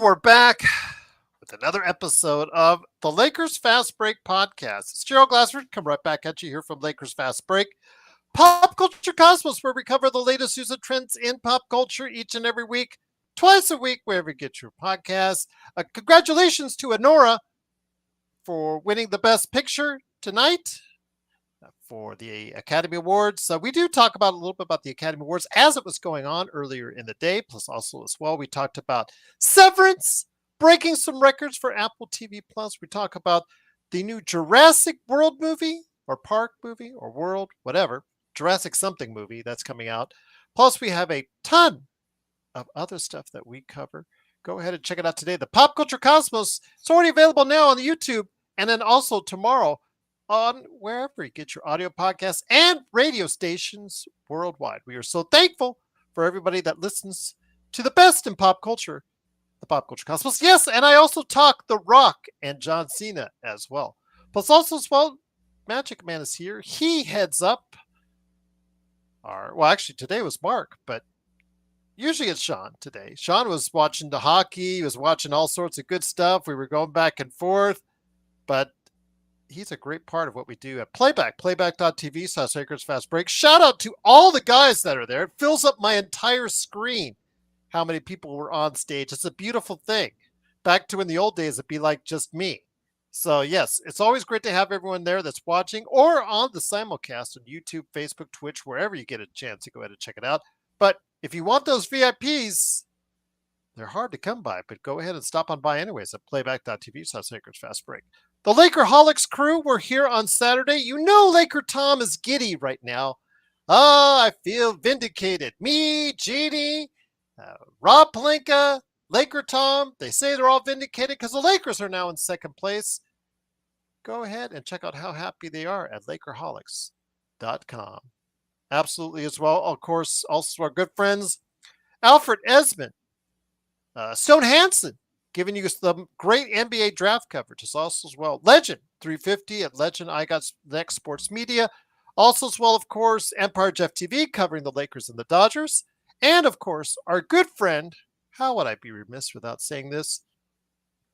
we're back with another episode of the Lakers Fast Break podcast. It's Gerald Glassford. Come right back at you here from Lakers Fast Break. Pop Culture Cosmos, where we cover the latest news and trends in pop culture each and every week, twice a week, wherever you get your podcasts. Congratulations to Honora for winning the Best Picture tonight for the Academy Awards. We do talk about a little bit about the Academy Awards as it was going on earlier in the day. Plus, also as well, we talked about Severance breaking some records for Apple TV Plus. We talk about the new Jurassic World movie or Park movie or World, whatever, Jurassic something movie that's coming out. Plus, we have a ton of other stuff that we cover. Go ahead and check it out today. The Pop Culture Cosmos. It's already available now on the YouTube, and then also tomorrow on wherever you get your audio podcasts and radio stations worldwide. We are so thankful for everybody that listens to the best in pop culture, the Pop Culture Cosmos. Yes, and I also talk The Rock and John Cena as well. Plus also as well, Magic Man is here. He heads up actually today was Mark, but usually it's Sean today. Sean was watching the hockey. He was watching all sorts of good stuff. We were going back and forth, but he's a great part of what we do at playback.tv/Lakers Fast Break. Shout out to all the guys that are there. It fills up my entire screen how many people were on stage. It's a beautiful thing. Back to in the old days, it'd be like just me. So yes, it's always great to have everyone there that's watching or on the simulcast on YouTube, Facebook, Twitch, wherever you get a chance to go ahead and check it out. But if you want those VIPs, they're hard to come by, but go ahead and stop on by anyways at playback.tv/Lakers Fast Break. The Lakerholics crew were here on Saturday. You know Laker Tom is giddy right now. I feel vindicated. Me, Jeannie, Rob Pelinka, Laker Tom, they say they're all vindicated because the Lakers are now in second place. Go ahead and check out how happy they are at Lakerholics.com. Absolutely as well. Of course, also our good friends, Alfred Esmond, Stone Hansen, giving you some great NBA draft coverage. As also as well, Legend 350 at Legend I Got Next Sports Media. Also as well, of course, Empire Jeff TV covering the Lakers and the Dodgers. And of course, our good friend, how would I be remiss without saying this?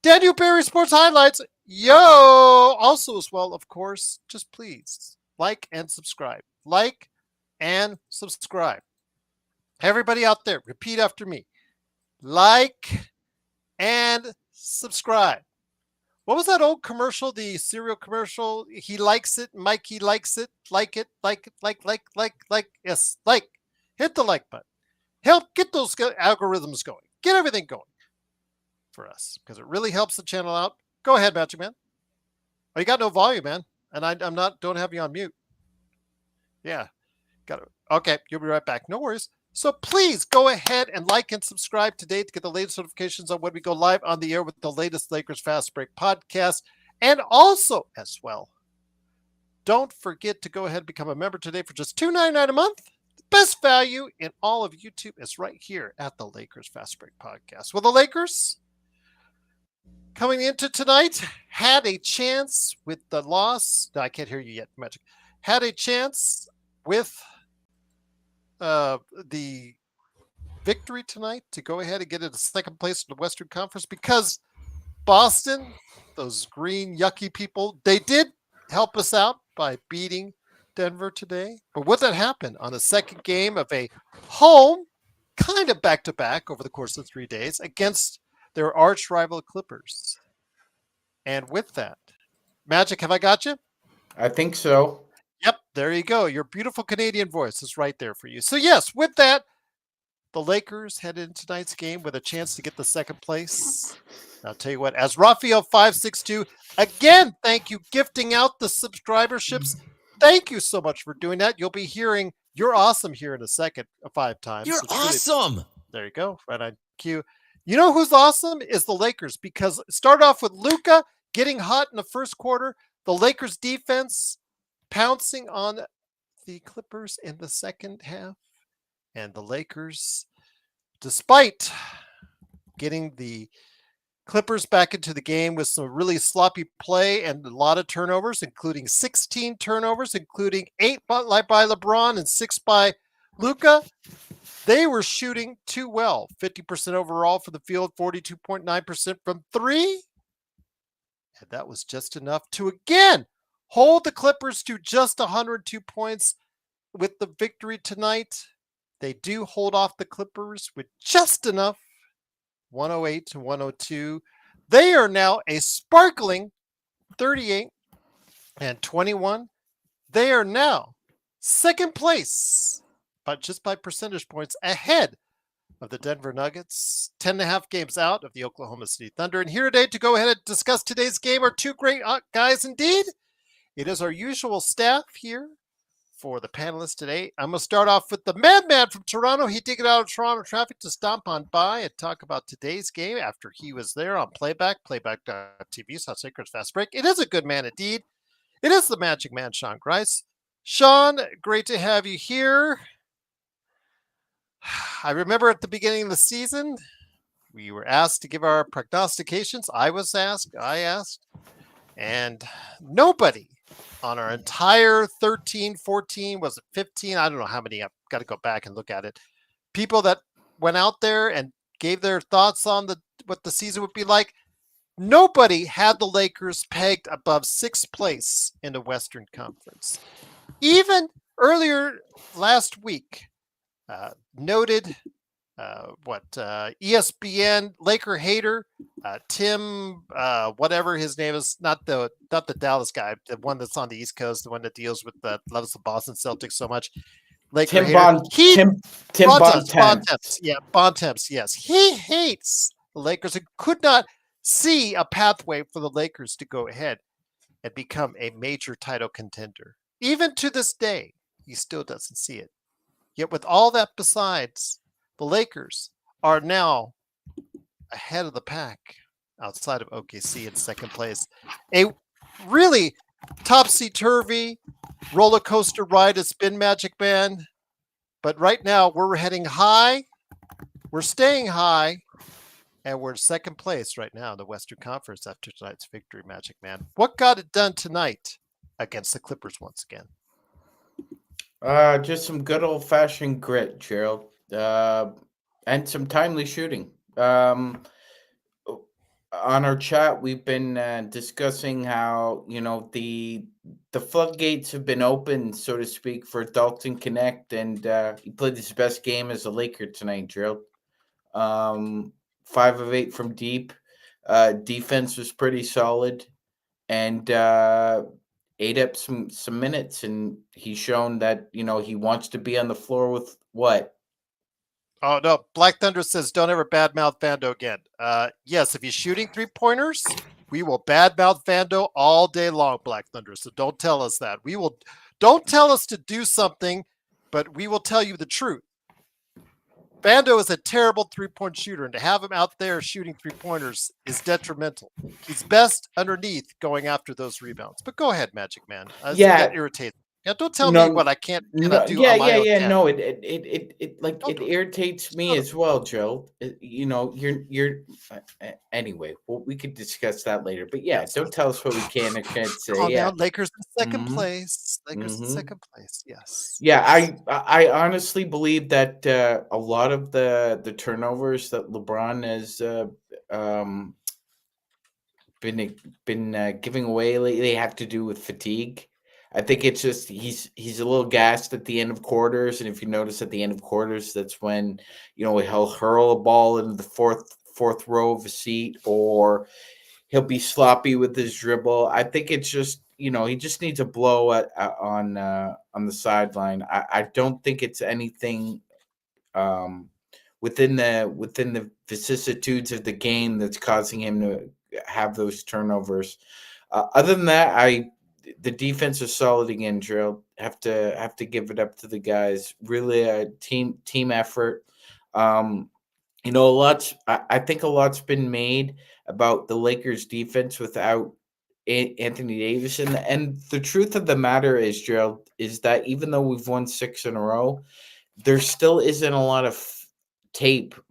Daniel Barry Sports Highlights. Yo! Also as well, of course, just please like and subscribe. Like and subscribe. Everybody out there, repeat after me. Like and subscribe. What was that old commercial, the cereal commercial? He likes it, Mike, he likes it. Like it, like. Yes, like. Hit the like button. Help get those algorithms going. Get everything going for us because it really helps the channel out. Go ahead, Magic Man. Oh, you got no volume, man. And don't have you on mute. Yeah. Got it. Okay, you'll be right back. No worries. So please go ahead and like and subscribe today to get the latest notifications on when we go live on the air with the latest Lakers Fast Break podcast. And also, as well, don't forget to go ahead and become a member today for just $2.99 a month. The best value in all of YouTube is right here at the Lakers Fast Break podcast. Well, the Lakers, coming into tonight, had a chance with the loss. No, I can't hear you yet, Magic. Had a chance with the victory tonight to go ahead and get into second place in the Western Conference because Boston, those green yucky people, they did help us out by beating Denver today. But would that happen on the second game of a home, kind of back-to-back over the course of 3 days against their arch rival Clippers? And with that, Magic, have I got you? I think so. Yep, there you go. Your beautiful Canadian voice is right there for you. So yes, with that, the Lakers head into tonight's game with a chance to get the second place. I'll tell you what, as Raphael 562, again, thank you, gifting out the subscriberships. Thank you so much for doing that. You'll be hearing "You're awesome" here in a second, 5 times. You're awesome. Really, there you go, right on cue. You know who's awesome is the Lakers because it started off with Luka getting hot in the first quarter. The Lakers defense pouncing on the Clippers in the second half. And the Lakers, despite getting the Clippers back into the game with some really sloppy play and a lot of turnovers, including 16 turnovers, including 8 by LeBron and 6 by Luka, They were shooting too well. 50% overall for the field, 42.9% from three. And that was just enough to again hold the Clippers to just 102 points with the victory tonight. They do hold off the Clippers with just enough, 108 to 102. They are now a sparkling 38 and 21. They are now second place, but just by percentage points ahead of the Denver Nuggets, 10.5 games out of the Oklahoma City Thunder. And here today to go ahead and discuss today's game are two great guys indeed. It is our usual staff here for the panelists today. I'm going to start off with the madman from Toronto. He did get out of Toronto traffic to stomp on by and talk about today's game after he was there on playback.tv/Sacred's Fast Break. It is a good man indeed. It is the Magic Man, Sean Grice. Sean, great to have you here. I remember at the beginning of the season, we were asked to give our prognostications. I asked, and nobody on our entire 13, 14, was it 15? I don't know how many. I've got to go back and look at it. People that went out there and gave their thoughts on what the season would be like. Nobody had the Lakers pegged above sixth place in the Western Conference. Even earlier last week, noted ESPN Laker hater Tim whatever his name is, not the Dallas guy, the one that's on the East Coast, the one that deals with loves the Boston Celtics so much. Laker hater. Tim Bontemps. Yeah, Bontemps. Yes, he hates the Lakers and could not see a pathway for the Lakers to go ahead and become a major title contender. Even to this day, he still doesn't see it. Yet with all that besides, the Lakers are now ahead of the pack outside of OKC in second place. A really topsy-turvy roller coaster ride has been Magic Man. But right now we're heading high. We're staying high. And we're in second place right now in the Western Conference after tonight's victory, Magic Man. What got it done tonight against the Clippers once again? Just some good old-fashioned grit, Gerald, and some timely shooting. On our chat, we've been discussing how the floodgates have been open, so to speak, for Dalton Connect, and he played his best game as a Laker tonight, Gerald. 5 of 8 from deep. Defense was pretty solid, and ate up some minutes, and he's shown that he wants to be on the floor with what. Oh no, Black Thunder says don't ever badmouth Vando again. Yes, if he's shooting 3-pointers, we will badmouth Vando all day long, Black Thunder. So don't tell us that. Don't tell us to do something, but we will tell you the truth. Vando is a terrible 3-point shooter, and to have him out there shooting 3-pointers is detrimental. He's best underneath going after those rebounds. But go ahead, Magic Man. That irritates me. Yeah, don't tell me what I cannot do on my own channel. No, it irritates me as well, Joe. You're anyway. Well, we could discuss that later. But yeah, don't tell us what we can or can't say. Calm down. Lakers in second place. Lakers in second place. Yes. Yeah, I honestly believe that a lot of the turnovers that LeBron has been giving away lately have to do with fatigue. I think it's just he's a little gassed at the end of quarters, and if you notice at the end of quarters, that's when he'll hurl a ball into the fourth row of a seat, or he'll be sloppy with his dribble. I think it's just he just needs a blow on the sideline. I don't think it's anything within the vicissitudes of the game that's causing him to have those turnovers. Other than that, the defense is solid again, Gerald. Have to give it up to the guys. Really a team effort. I think a lot's been made about the Lakers defense without Anthony Davis. And the truth of the matter is, Gerald, is that even though we've won 6 in a row, there still isn't a lot of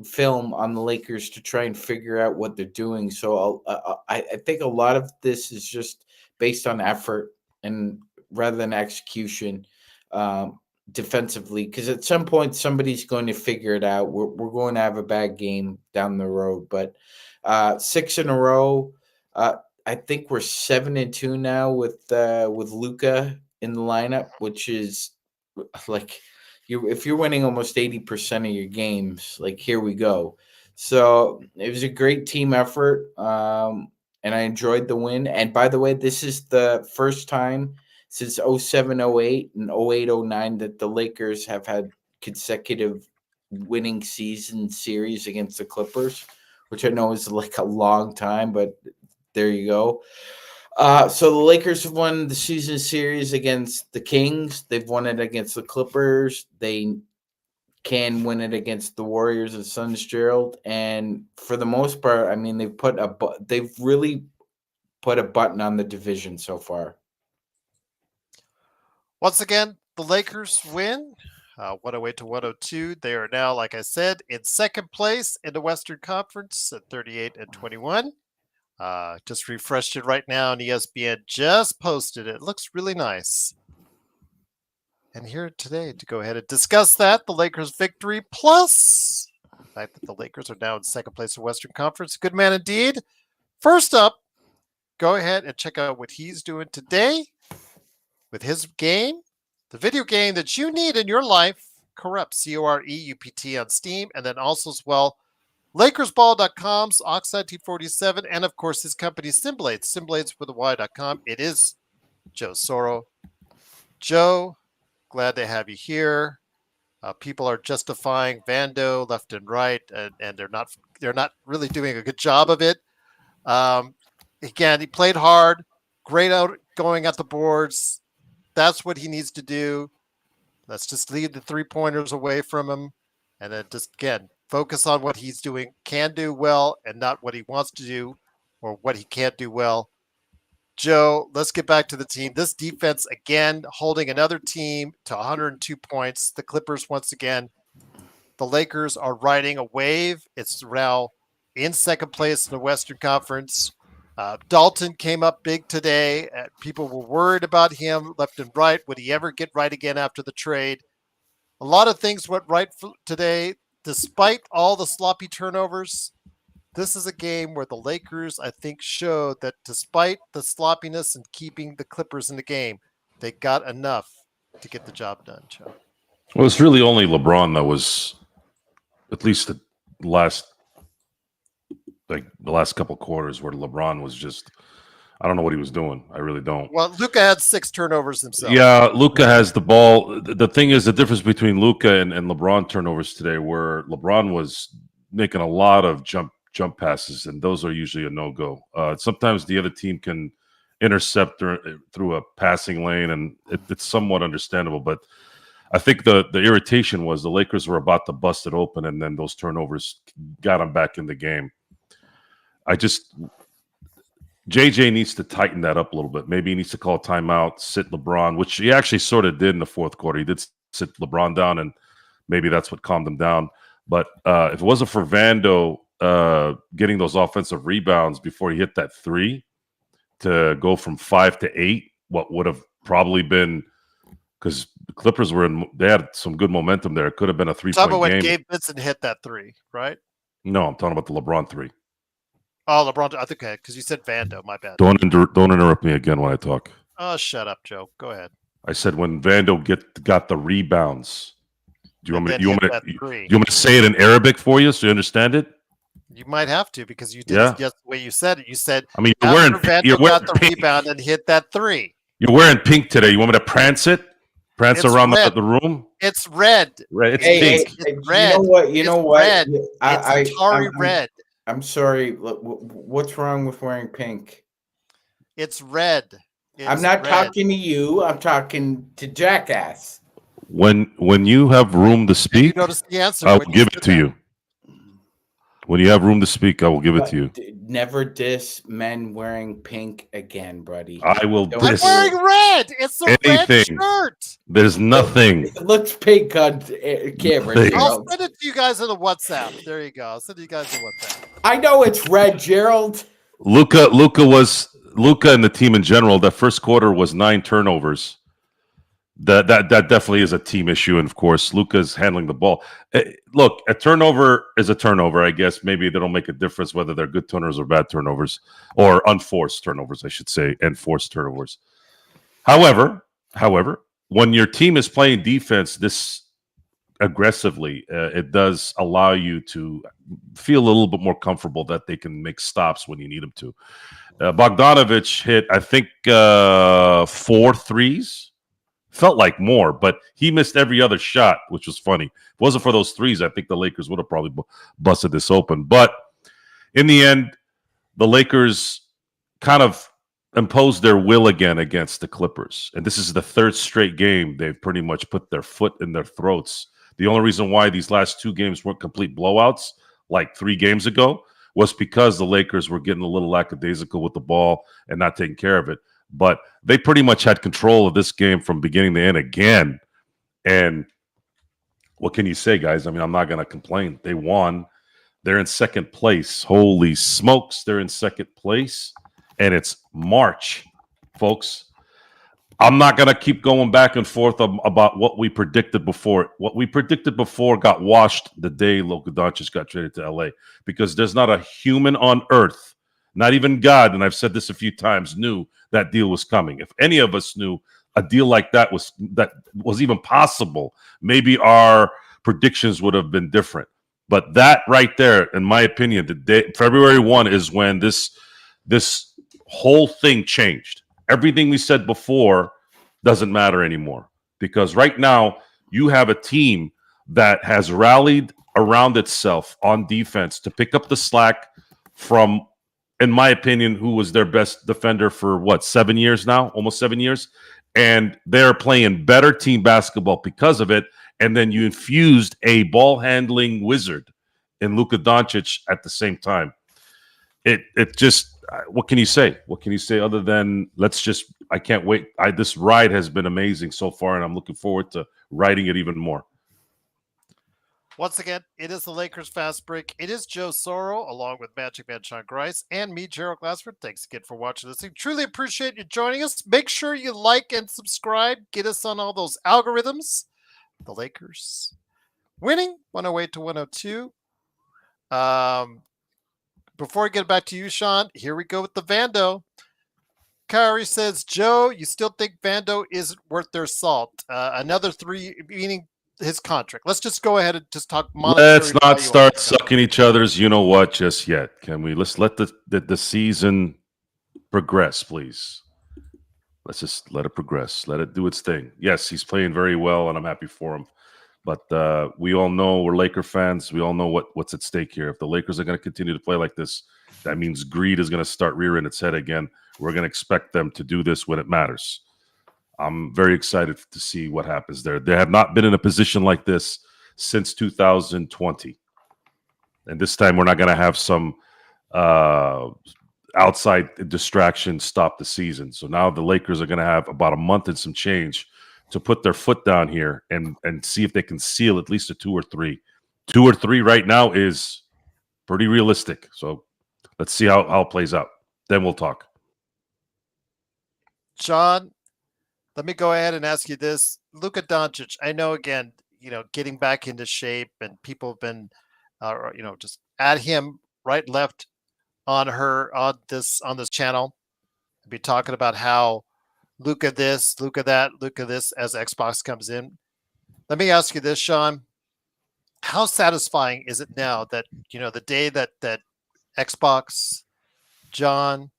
film on the Lakers to try and figure out what they're doing. So I think a lot of this is just based on effort and rather than execution. defensively, because at some point somebody's going to figure it out. We're going to have a bad game down the road, but 6 in a row. I think we're 7-2 now with Luka in the lineup, which is like if you're winning almost 80% of your games, like here we go. So it was a great team effort, and I enjoyed the win. And by the way, this is the first time since 07-08 and 08-09 that the Lakers have had consecutive winning season series against the Clippers, which I know is like a long time, but there you go. So the Lakers have won the season series against the Kings. They've won it against the Clippers. They can win it against the Warriors and Suns, Gerald. And for the most part, I mean, they've really put a button on the division so far. Once again, the Lakers win 108 to 102. They are now, like I said, in second place in the Western Conference at 38-21. Just refreshed it right now, and ESPN just posted it. It looks really nice. And here today to go ahead and discuss that, the Lakers' victory, plus the fact that the Lakers are now in second place in Western Conference. Good man indeed. First up, go ahead and check out what he's doing today with his game, the video game that you need in your life, Corrupt, Coreupt on Steam, and then also as well, LakersBall.com's Oxide T47, and of course his company Simblades, Simblades with a Y.com. It is Joe Soro. Joe, glad to have you here. People are justifying Vando left and right, and they're not really doing a good job of it. Again, he played hard, great out going at the boards. That's what he needs to do. Let's just leave the 3-pointers away from him, and then just again focus on what he's doing, can do well, and not what he wants to do or what he can't do well. Joe, let's get back to the team. This defense, again, holding another team to 102 points. The Clippers, once again, the Lakers are riding a wave. It's now in second place in the Western Conference. Dalton came up big today. People were worried about him left and right. Would he ever get right again after the trade? A lot of things went right today. Despite all the sloppy turnovers, this is a game where the Lakers, I think, showed that despite the sloppiness and keeping the Clippers in the game, they got enough to get the job done, Joe. Well, it's really only LeBron that was, at least the last couple quarters, where LeBron was just, I don't know what he was doing. I really don't. Well, Luka had 6 turnovers himself. Yeah, Luka has the ball. The thing is, the difference between Luka and LeBron turnovers today, where LeBron was making a lot of jump passes, and those are usually a no-go. Sometimes the other team can intercept through a passing lane, and it's somewhat understandable. But I think the irritation was the Lakers were about to bust it open, and then those turnovers got them back in the game. JJ needs to tighten that up a little bit. Maybe he needs to call a timeout, sit LeBron, which he actually sort of did in the fourth quarter. He did sit LeBron down, and maybe that's what calmed him down. But if it wasn't for Vando getting those offensive rebounds before he hit that 3 to go from 5 to 8, what would have probably been, because the Clippers they had some good momentum there. It could have been a 3-point game. Talk about when Gabe Vincent hit that 3, right? No, I'm talking about the LeBron 3. Oh, LeBron. I think, okay, because you said Vando. My bad. Don't interrupt me again when I talk. Oh, shut up, Joe. Go ahead. I said when Vando got the rebounds. Do you want me to say it in Arabic for you so you understand it? You might have to, because you did it just the way you said it. You said, I mean, you're wearing the pink. Rebound and hit that 3. You're wearing pink today. You want me to prance around the room? It's red. It's pink. It's red. You know what? Red. It's Atari red. I'm sorry. What's wrong with wearing pink? It's red. I'm not talking to you. I'm talking to Jackass. When you have room to speak, you notice the answer. I'll give it to you. When you have room to speak, I will give it to you. Never diss men wearing pink again, buddy. I will diss. I'm wearing red. It's a red shirt. There's nothing. It looks pink on camera. I'll send it to you guys in the WhatsApp. There you go. I'll send you guys in WhatsApp. I know it's red, Gerald. Luka and the team in general, that first quarter was 9 turnovers. That definitely is a team issue, and of course, Luka's handling the ball. Look, a turnover is a turnover. I guess maybe they don't make a difference whether they're good turnovers or bad turnovers, or unforced turnovers, I should say, and forced turnovers. However, when your team is playing defense this aggressively, it does allow you to feel a little bit more comfortable that they can make stops when you need them to. Bogdanovic hit, I think, 4 threes. Felt like more, but he missed every other shot, which was funny. If it wasn't for those threes, I think the Lakers would have probably busted this open. But in the end, the Lakers kind of imposed their will again against the Clippers. And this is the third straight game they've pretty much put their foot in their throats. The only reason why these last 2 games weren't complete blowouts, like 3 games ago, was because the Lakers were getting a little lackadaisical with the ball and not taking care of it. But they pretty much had control of this game from beginning to end again. And what can you say, guys? I mean, I'm not going to complain. They won. They're in second place. Holy smokes, they're in second place. And it's March, folks. I'm not going to keep going back and forth about what we predicted before. What we predicted before got washed the day Luka Doncic got traded to LA, because there's not a human on earth, not even God, and I've said this a few times, knew that deal was coming. If any of us knew a deal like that was even possible, maybe our predictions would have been different. But that right there, in my opinion, the day February 1 is when this whole thing changed. Everything we said before doesn't matter anymore, because right now you have a team that has rallied around itself on defense to pick up the slack from, in my opinion, who was their best defender for 7 years now, almost 7 years. And they're playing better team basketball because of it. And then you infused a ball handling wizard in Luka Doncic at the same time. It just, what can you say? What can you say other than I can't wait. This ride has been amazing so far, and I'm looking forward to riding it even more. Once again, it is the Lakers Fast Break. It is Joe Soro, along with Magic Man Sean Grice, and me, Gerald Glassford. Thanks again for watching this thing. Truly appreciate you joining us. Make sure you like and subscribe. Get us on all those algorithms. The Lakers winning 108 to 102. Before we get back to you, Sean, here we go with the Vando. Kyrie says, Joe, you still think Vando isn't worth their salt? Another 3, meaning his contract. Let's just go ahead and just talk monetary. Let's not start sucking each other's you-know-what just yet. Can we? Let's let the season progress, please. Let's just let it progress. Let it do its thing. Yes, he's playing very well, and I'm happy for him. But we all know we're Laker fans. We all know what's at stake here. If the Lakers are going to continue to play like this, that means greed is going to start rearing its head again. We're going to expect them to do this when it matters. I'm very excited to see what happens there. They have not been in a position like this since 2020. And this time we're not going to have some outside distraction stop the season. So now the Lakers are going to have about a month and some change to put their foot down here and see if they can seal at least a 2 or 3. 2 or 3 right now is pretty realistic. So let's see how it plays out. Then we'll talk. John, let me go ahead and ask you this. Luka Doncic, I know, again, getting back into shape, and people have been, just at him right and left on this channel. I'll be talking about how Luka this, Luka that, Luka this as Xbox comes in. Let me ask you this, Sean. How satisfying is it now that, the day that Xbox, John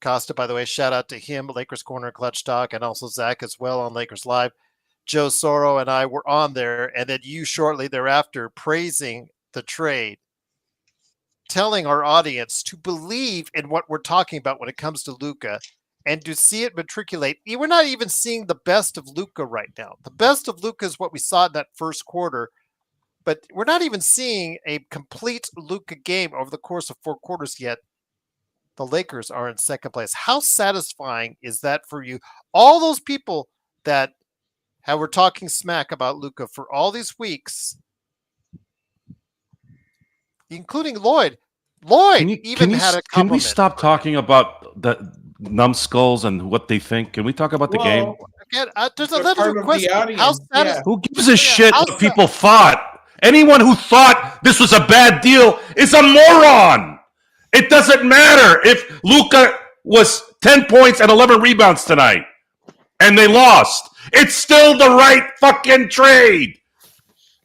Costa, by the way, shout out to him, Lakers Corner Clutch Talk, and also Zach as well on Lakers Live, Joe Soro and I were on there, and then you shortly thereafter praising the trade, telling our audience to believe in what we're talking about when it comes to Luka, and to see it matriculate. We're not even seeing the best of Luka right now. The best of Luka is what we saw in that first quarter, but we're not even seeing a complete Luka game over the course of 4 quarters yet. The Lakers are in second place. How satisfying is that for you? All those people that were talking smack about Luka for all these weeks, including Lloyd. Lloyd even had a compliment. Can we stop talking about the numbskulls and what they think? Can we talk about the game? Again, there's a They're little part of the question. How audience, sad yeah. is Who gives a shit how what sad- people thought? Anyone who thought this was a bad deal is a moron. It doesn't matter if Luka was 10 points and 11 rebounds tonight and they lost. It's still the right fucking trade.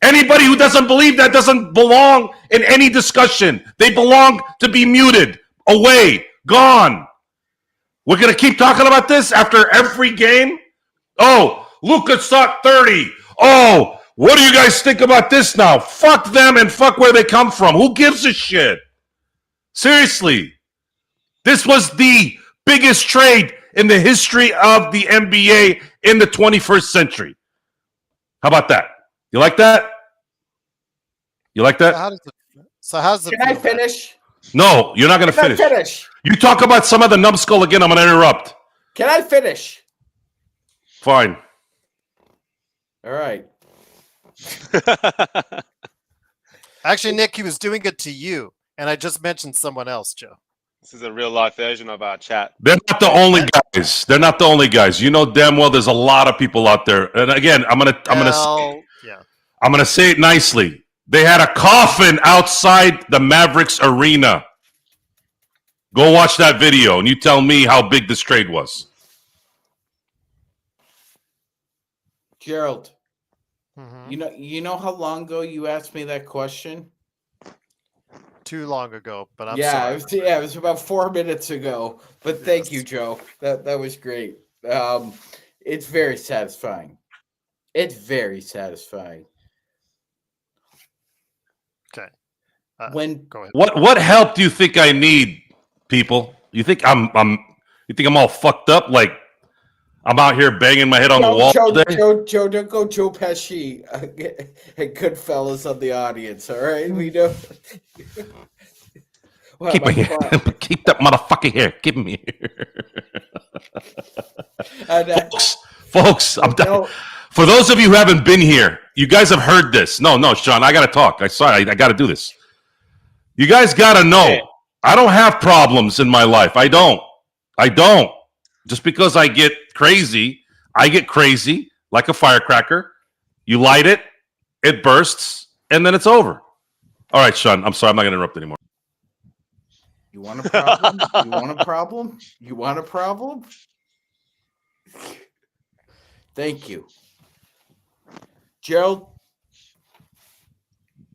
Anybody who doesn't believe that doesn't belong in any discussion. They belong to be muted, away, gone. We're going to keep talking about this after every game? Oh, Luka shot 30. Oh, what do you guys think about this now? Fuck them and fuck where they come from. Who gives a shit? Seriously. This was the biggest trade in the history of the NBA in the 21st century. How about that? You like that? You like that? So how's it Can I feel, finish? No, you're not going to Can I finish. finish? You talk about some of the numbskull again, I'm going to interrupt. Can I finish? Fine. All right. Actually, Nick, he was doing it to you, and I just mentioned someone else, Joe. This is a real life version of our chat. They're not the only guys. They're not the only guys. You know damn well there's a lot of people out there. And again, I'm gonna say it nicely. They had a coffin outside the Mavericks arena. Go watch that video and you tell me how big this trade was. Gerald, Mm-hmm. you know how long ago you asked me that question? Too long ago, but I'm Yeah, sorry. it was about 4 minutes ago. But thank you, Joe. That was great. It's very satisfying. It's very satisfying. Okay. When Go ahead. What help do you think I need, people? You think I'm all fucked up? Like I'm out here banging my head on the wall today? Joe, don't go Joe Pesci and Goodfellas on the audience, all right? We know. Wow, Keep that motherfucker here. Give me here. Folks, I'm done. For those of you who haven't been here, you guys have heard this. No, Sean, I got to talk. I got to do this. You guys got to know, I don't have problems in my life. I don't. Just because I get crazy like a firecracker. You light it, it bursts, and then it's over. All right, Sean, I'm sorry. I'm not going to interrupt anymore. You want a problem? You want a problem? You want a problem? Thank you. Gerald,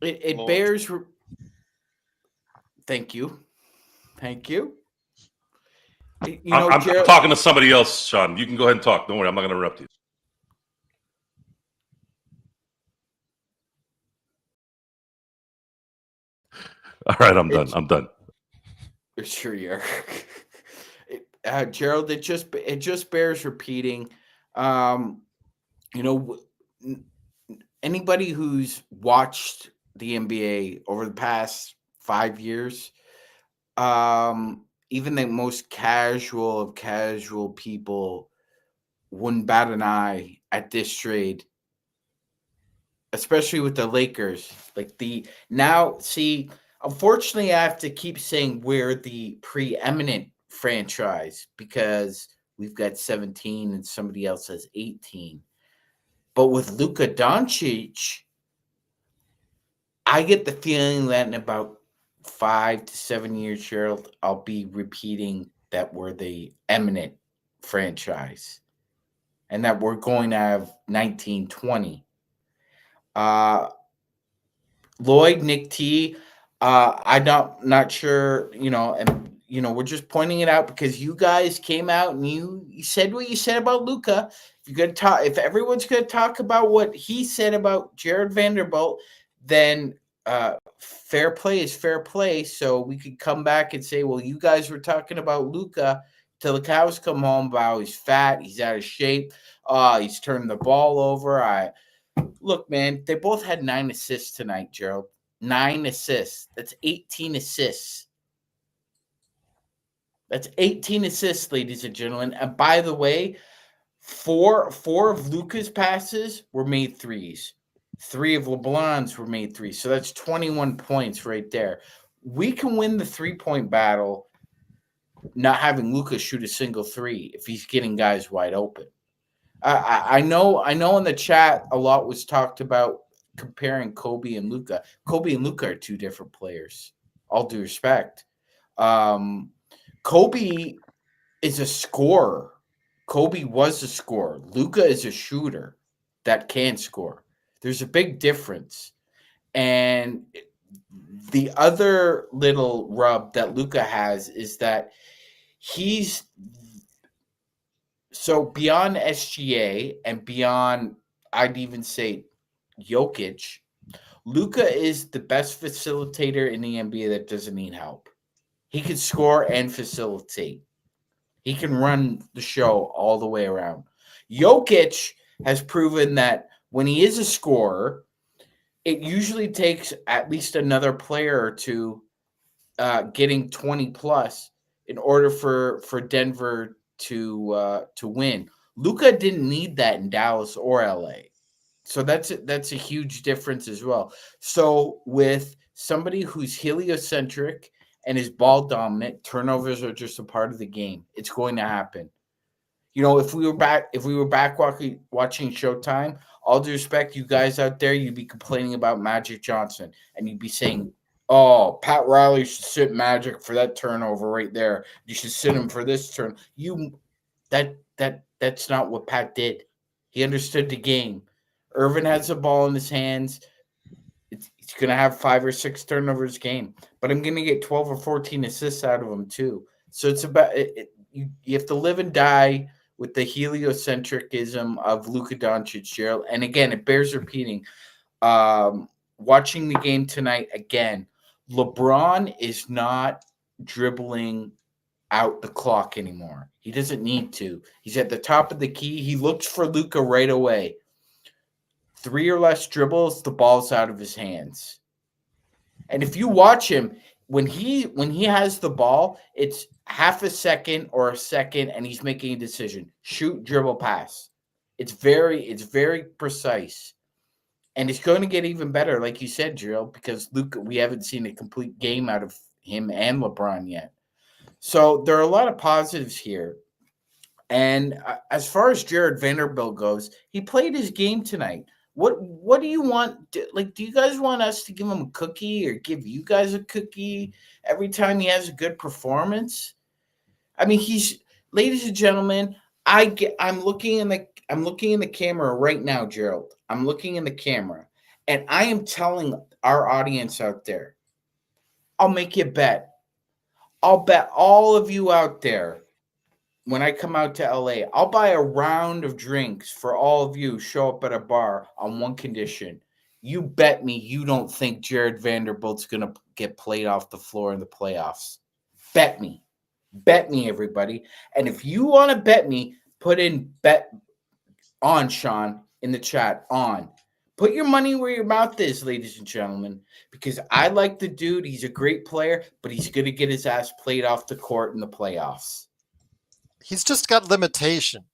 it bears... Thank you. Thank you. I'm talking to somebody else, Sean. You can go ahead and talk. Don't worry. I'm not going to interrupt you. All right, I'm done. Sure you are. Gerald, it just bears repeating. Anybody who's watched the NBA over the past 5 years, even the most casual of casual people wouldn't bat an eye at this trade, especially with the Lakers. Unfortunately, I have to keep saying we're the preeminent franchise because we've got 17 and somebody else has 18. But with Luka Doncic, I get the feeling that in about 5 to 7 years, Gerald, I'll be repeating that we're the eminent franchise and that we're going to have 19-20. Lloyd, Nick T, I'm not sure, we're just pointing it out because you guys came out and you said what you said about Luka. If everyone's going to talk about what he said about Jared Vanderbilt, then fair play is fair play. So we could come back and say, well, you guys were talking about Luka till the cows come home about he's fat, he's out of shape, he's turning the ball over. Look, man, they both had 9 assists tonight, Gerald. 9 assists. That's 18 assists. That's 18 assists, ladies and gentlemen. And by the way, four of Luka's passes were made threes. 3 of LeBron's were made threes. So that's 21 points right there. We can win the 3-point battle not having Luka shoot a single three if he's getting guys wide open. I know in the chat a lot was talked about comparing Kobe and Luka. Kobe and Luka are two different players. All due respect. Kobe is a scorer. Kobe was a scorer. Luka is a shooter that can score. There's a big difference. And the other little rub that Luka has is that he's so beyond SGA and beyond, I'd even say Jokic, Luka is the best facilitator in the NBA that doesn't need help. He can score and facilitate. He can run the show all the way around. Jokic has proven that when he is a scorer, it usually takes at least another player or two getting 20 plus in order for Denver to win. Luka didn't need that in Dallas or LA. So that's a huge difference as well. So with somebody who's heliocentric and is ball dominant, turnovers are just a part of the game. It's going to happen. You know, if we were back watching Showtime, all due respect, you guys out there, you'd be complaining about Magic Johnson, and you'd be saying, "Oh, Pat Riley should sit Magic for that turnover right there. You should sit him for this turn." That's not what Pat did. He understood the game. Irvin has the ball in his hands. He's going to have 5 or 6 turnovers a game, but I'm going to get 12 or 14 assists out of him too. So it's about you have to live and die with the heliocentricism of Luka Doncic, Gerald. And again, it bears repeating. Watching the game tonight again, LeBron is not dribbling out the clock anymore. He doesn't need to. He's at the top of the key. He looks for Luka right away. 3 or less dribbles, the ball's out of his hands. And if you watch him, when he has the ball, it's half a second or a second, and he's making a decision: shoot, dribble, pass. It's very precise, and it's going to get even better, like you said, Gerald, because Luka, we haven't seen a complete game out of him and LeBron yet. So there are a lot of positives here. And as far as Jared Vanderbilt goes, he played his game tonight. What do you want? Do you guys want us to give him a cookie or give you guys a cookie every time he has a good performance? I mean, ladies and gentlemen, I'm looking in the camera right now, Gerald. I'm looking in the camera, and I am telling our audience out there, I'll make you a bet. I'll bet all of you out there, when I come out to LA, I'll buy a round of drinks for all of you. Show up at a bar on one condition. You bet me you don't think Jared Vanderbilt's going to get played off the floor in the playoffs. Bet me. Bet me, everybody. And if you want to bet me, put in bet on, Sean, in the chat, on. Put your money where your mouth is, ladies and gentlemen, because I like the dude. He's a great player, but he's going to get his ass played off the court in the playoffs. He's just got limitations.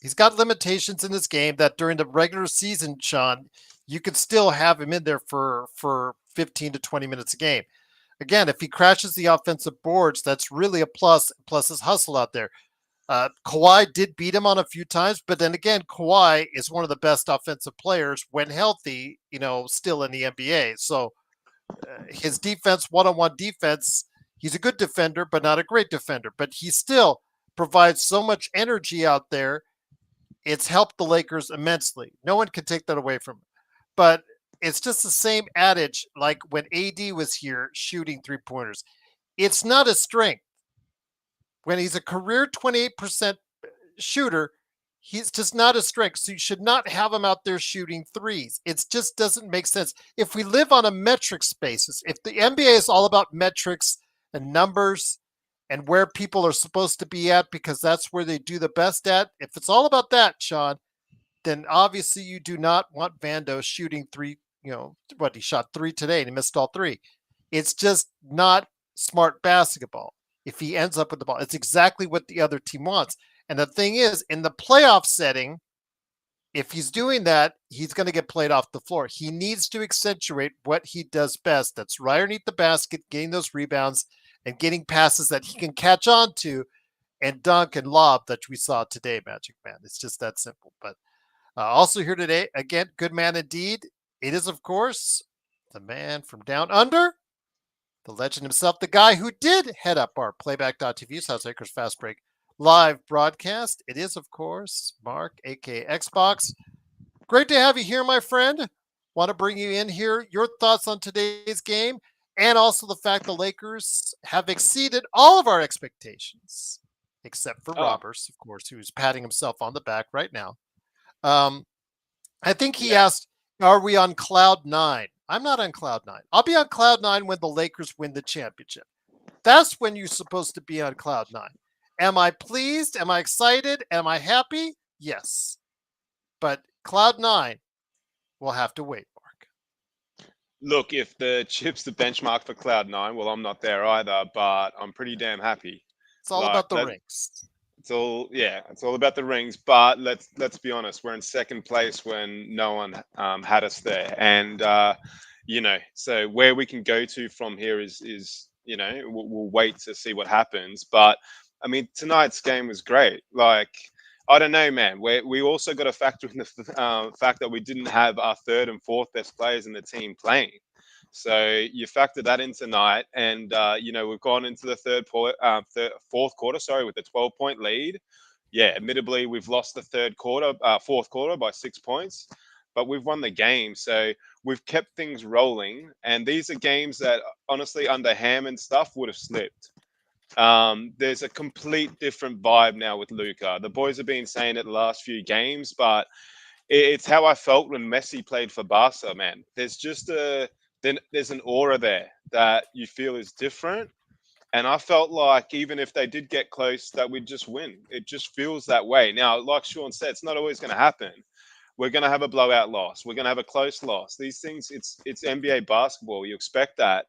He's got limitations in his game that during the regular season, Sean, you could still have him in there for 15 to 20 minutes a game. Again, if he crashes the offensive boards, that's really a plus, plus his hustle out there. Kawhi did beat him on a few times, but then again, Kawhi is one of the best offensive players when healthy, still in the NBA. So his defense, one-on-one defense, he's a good defender, but not a great defender. But he still provides so much energy out there. It's helped the Lakers immensely. No one can take that away from him. But it's just the same adage like when AD was here shooting three-pointers. It's not a strength. When he's a career 28% shooter, he's just not a strength. So you should not have him out there shooting threes. It just doesn't make sense. If we live on a metrics basis, if the NBA is all about metrics and numbers and where people are supposed to be at because that's where they do the best at, if it's all about that, Sean, then obviously you do not want Vando shooting three. He shot 3 today and he missed all 3. It's just not smart basketball. If he ends up with the ball, it's exactly what the other team wants. And the thing is, in the playoff setting, if he's doing that, he's going to get played off the floor. He needs to accentuate what he does best. That's right underneath the basket, getting those rebounds and getting passes that he can catch on to and dunk and lob that we saw today, Magic Man. It's just that simple. But also here today, again, good man indeed. It is, of course, the man from down under, the legend himself, the guy who did head up our Playback.tv, South Acres Fast Break live broadcast. It is, of course, Mark, aka Xbox. Great to have you here, my friend. Want to bring you in here, your thoughts on today's game, and also the fact the Lakers have exceeded all of our expectations, except for Roberts, of course, who's patting himself on the back right now. I think he asked, are we on cloud nine? I'm not on cloud nine. I'll be on cloud nine when the Lakers win the championship. That's when you're supposed to be on cloud nine. Am I pleased? Am I excited? Am I happy? Yes. But cloud nine will have to wait, Mark. Look, if the chip's the benchmark for Cloud9, well, I'm not there either, but I'm pretty damn happy. It's all about the rings. It's all about the rings. But let's be honest, we're in second place when no one had us there, and so where we can go to from here is we'll wait to see what happens. But I mean, tonight's game was great. Like, I don't know, man. We also got to factor in the fact that we didn't have our third and fourth best players in the team playing. So you factor that in tonight, and we've gone into the fourth quarter, with a 12-point lead. Yeah, admittedly, we've lost the fourth quarter by 6 points, but we've won the game. So we've kept things rolling, and these are games that honestly, under Ham and stuff, would have slipped. There's a complete different vibe now with Luka. The boys have been saying it the last few games, but it's how I felt when Messi played for Barca, man. There's an aura there that you feel is different. And I felt like even if they did get close, that we'd just win. It just feels that way. Now, like Sean said, it's not always going to happen. We're going to have a blowout loss. We're going to have a close loss. These things, it's NBA basketball. You expect that.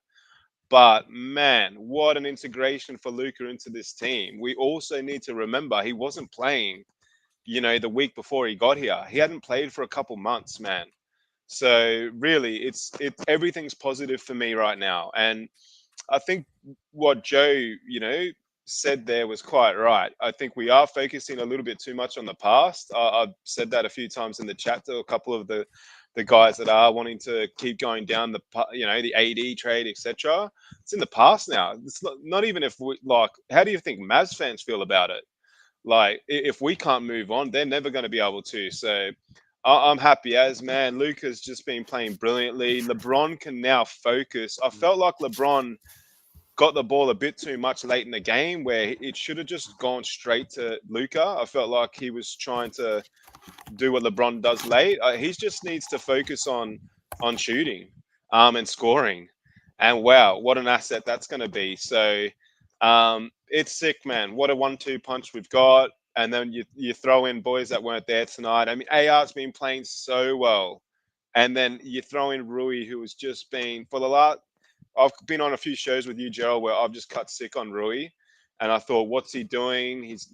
But man, what an integration for Luka into this team. We also need to remember he wasn't playing, the week before he got here. He hadn't played for a couple months, man. So really, everything's positive for me right now. And I think what Joe, said there was quite right. I think we are focusing a little bit too much on the past. I've said that a few times in the chat to a couple of the guys that are wanting to keep going down the AD trade, etc. It's in the past now. It's not even if we how do you think Mavs fans feel about it? Like, if we can't move on, they're never going to be able to. So I'm happy as, man. Luka's just been playing brilliantly. LeBron can now focus. I felt like LeBron got the ball a bit too much late in the game where it should have just gone straight to Luka. I felt like he was trying to do what LeBron does late. He just needs to focus on shooting and scoring. And wow, what an asset that's going to be. So it's sick, man. What a 1-2 punch we've got. And then you throw in boys that weren't there tonight. I mean, AR's been playing so well. And then you throw in Rui, who has just been, I've been on a few shows with you, Gerald, where I've just cut sick on Rui. And I thought, what's he doing? He's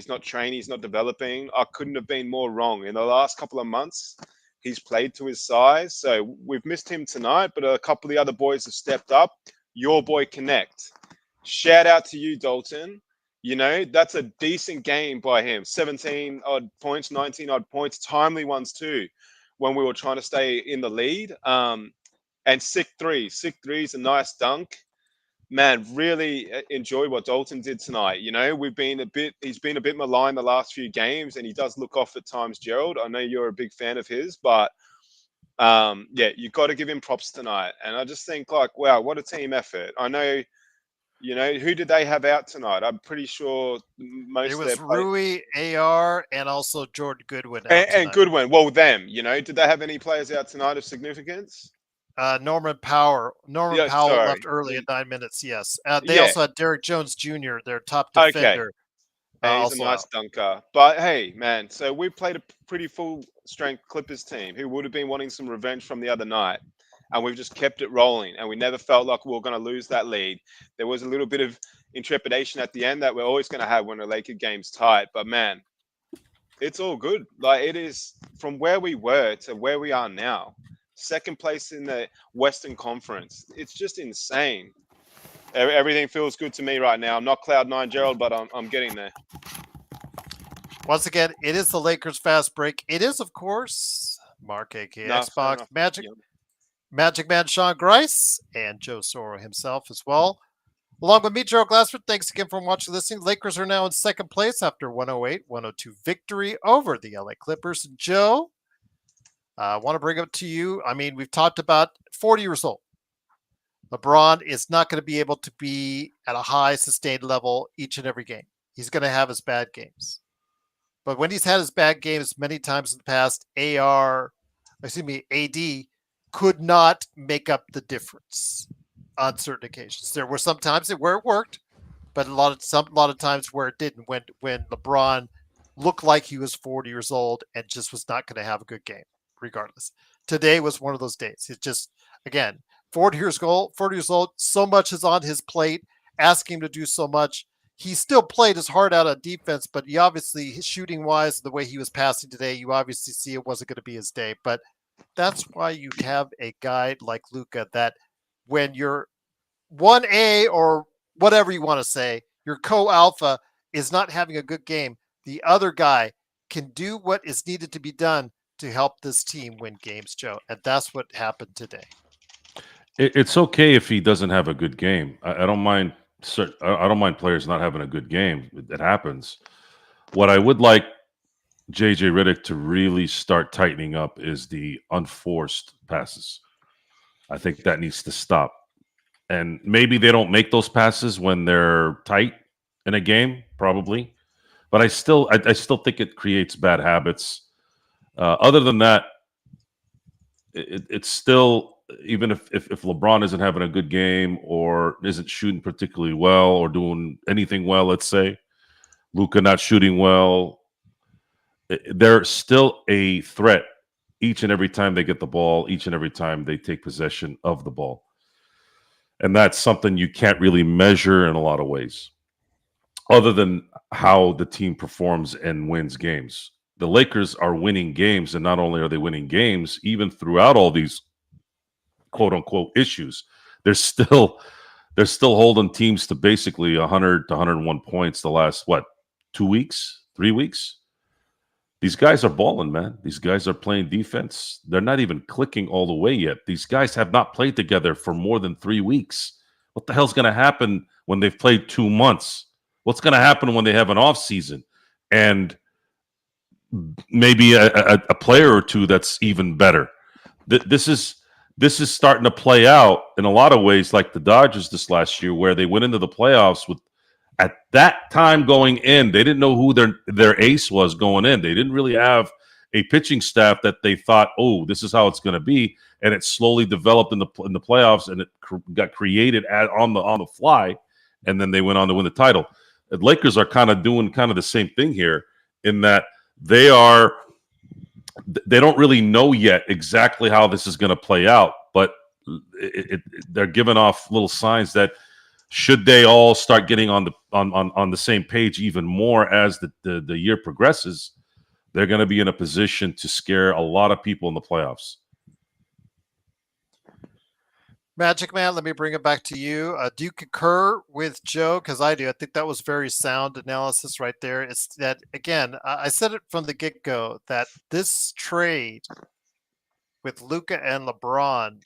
not training, he's not developing. I couldn't have been more wrong. In the last couple of months, he's played to his size. So we've missed him tonight, but a couple of the other boys have stepped up. Your boy Connect. Shout out to you, Dalton. That's a decent game by him. 17 odd points, 19 odd points, timely ones too, when we were trying to stay in the lead. And sick three. Sick three is a nice dunk. Man, really enjoyed what Dalton did tonight. He's been a bit malign the last few games, and he does look off at times, Gerald. I know you're a big fan of his, but you got to give him props tonight. And I just think, wow, what a team effort. I know, who did they have out tonight? I'm pretty sure most of their It was Rui, AR, and also Jordan Goodwin out and Goodwin. Well, them, did they have any players out tonight of significance? Norman Powell left early at 9 minutes. Yes. They also had Derek Jones Jr., their top defender. He's a nice dunker. But hey, man, so we played a pretty full strength Clippers team who would have been wanting some revenge from the other night. And we've just kept it rolling. And we never felt like we were going to lose that lead. There was a little bit of intrepidation at the end that we're always going to have when a Laker game's tight. But man, it's all good. Like, it is from where we were to where we are now. Second place in the Western Conference. It's just insane. Everything feels good to me right now. I'm not cloud nine, Gerald, but I'm getting there. Once again, it is the Lakers fast break. It is, of course, Mark, aka No, fair Xbox, enough. Magic, Yeah. Magic Man Sean Grice, and Joe Soro himself as well. Along with me, Gerald Glassford, thanks again for watching and listening. Lakers are now in second place after 108-102 victory over the LA Clippers. Joe, I want to bring up to you. I mean, we've talked about 40 years old. LeBron is not going to be able to be at a high sustained level each and every game. He's going to have his bad games. But when he's had his bad games many times in the past, AD could not make up the difference on certain occasions. There were some times where it worked, but a lot of times where it didn't. When LeBron looked like he was 40 years old and just was not going to have a good game, regardless. Today was one of those days. It's just, again, 40 years old, so much is on his plate, asking him to do so much. He still played his heart out on defense, but he obviously, shooting wise, the way he was passing today, you obviously see it wasn't going to be his day. But that's why you have a guy like Luka that when you're 1A or whatever you want to say, your co-alpha is not having a good game, the other guy can do what is needed to be done to help this team win games, Joe. And that's what happened today. It's okay if he doesn't have a good game. I don't mind. I don't mind players not having a good game. It happens. What I would like JJ Redick to really start tightening up is the unforced passes. I think that needs to stop. And maybe they don't make those passes when they're tight in a game, probably. But I still think it creates bad habits. Other than that, it's still, even if LeBron isn't having a good game or isn't shooting particularly well or doing anything well, let's say, Luka not shooting well, they're still a threat each and every time they get the ball, each and every time they take possession of the ball. And that's something you can't really measure in a lot of ways, other than how the team performs and wins games. The Lakers are winning games, and not only are they winning games, even throughout all these quote unquote issues, they're still holding teams to basically 100 to 101 points the last 2 weeks, 3 weeks. These guys are balling, man. These guys are playing defense. They're not even clicking all the way yet. These guys have not played together for more than 3 weeks. What the hell's going to happen when they've played 2 months? What's going to happen when they have an off season and maybe a player or two that's even better? This is starting to play out in a lot of ways like the Dodgers this last year, where they went into the playoffs with, at that time going in, they didn't know who their ace was going in. They didn't really have a pitching staff that they thought, oh, this is how it's going to be, and it slowly developed in the playoffs, and it got created on the fly, and then they went on to win the title. The Lakers are kind of doing the same thing here, in that they don't really know yet exactly how this is going to play out, but they're giving off little signs that should they all start getting on the same page even more as the year progresses, they're going to be in a position to scare a lot of people in the playoffs. Magic Man, let me bring it back to you. Do you concur with Joe? Because I do. I think that was very sound analysis right there. It's that, again, I said it from the get-go, that this trade with Luka and LeBron,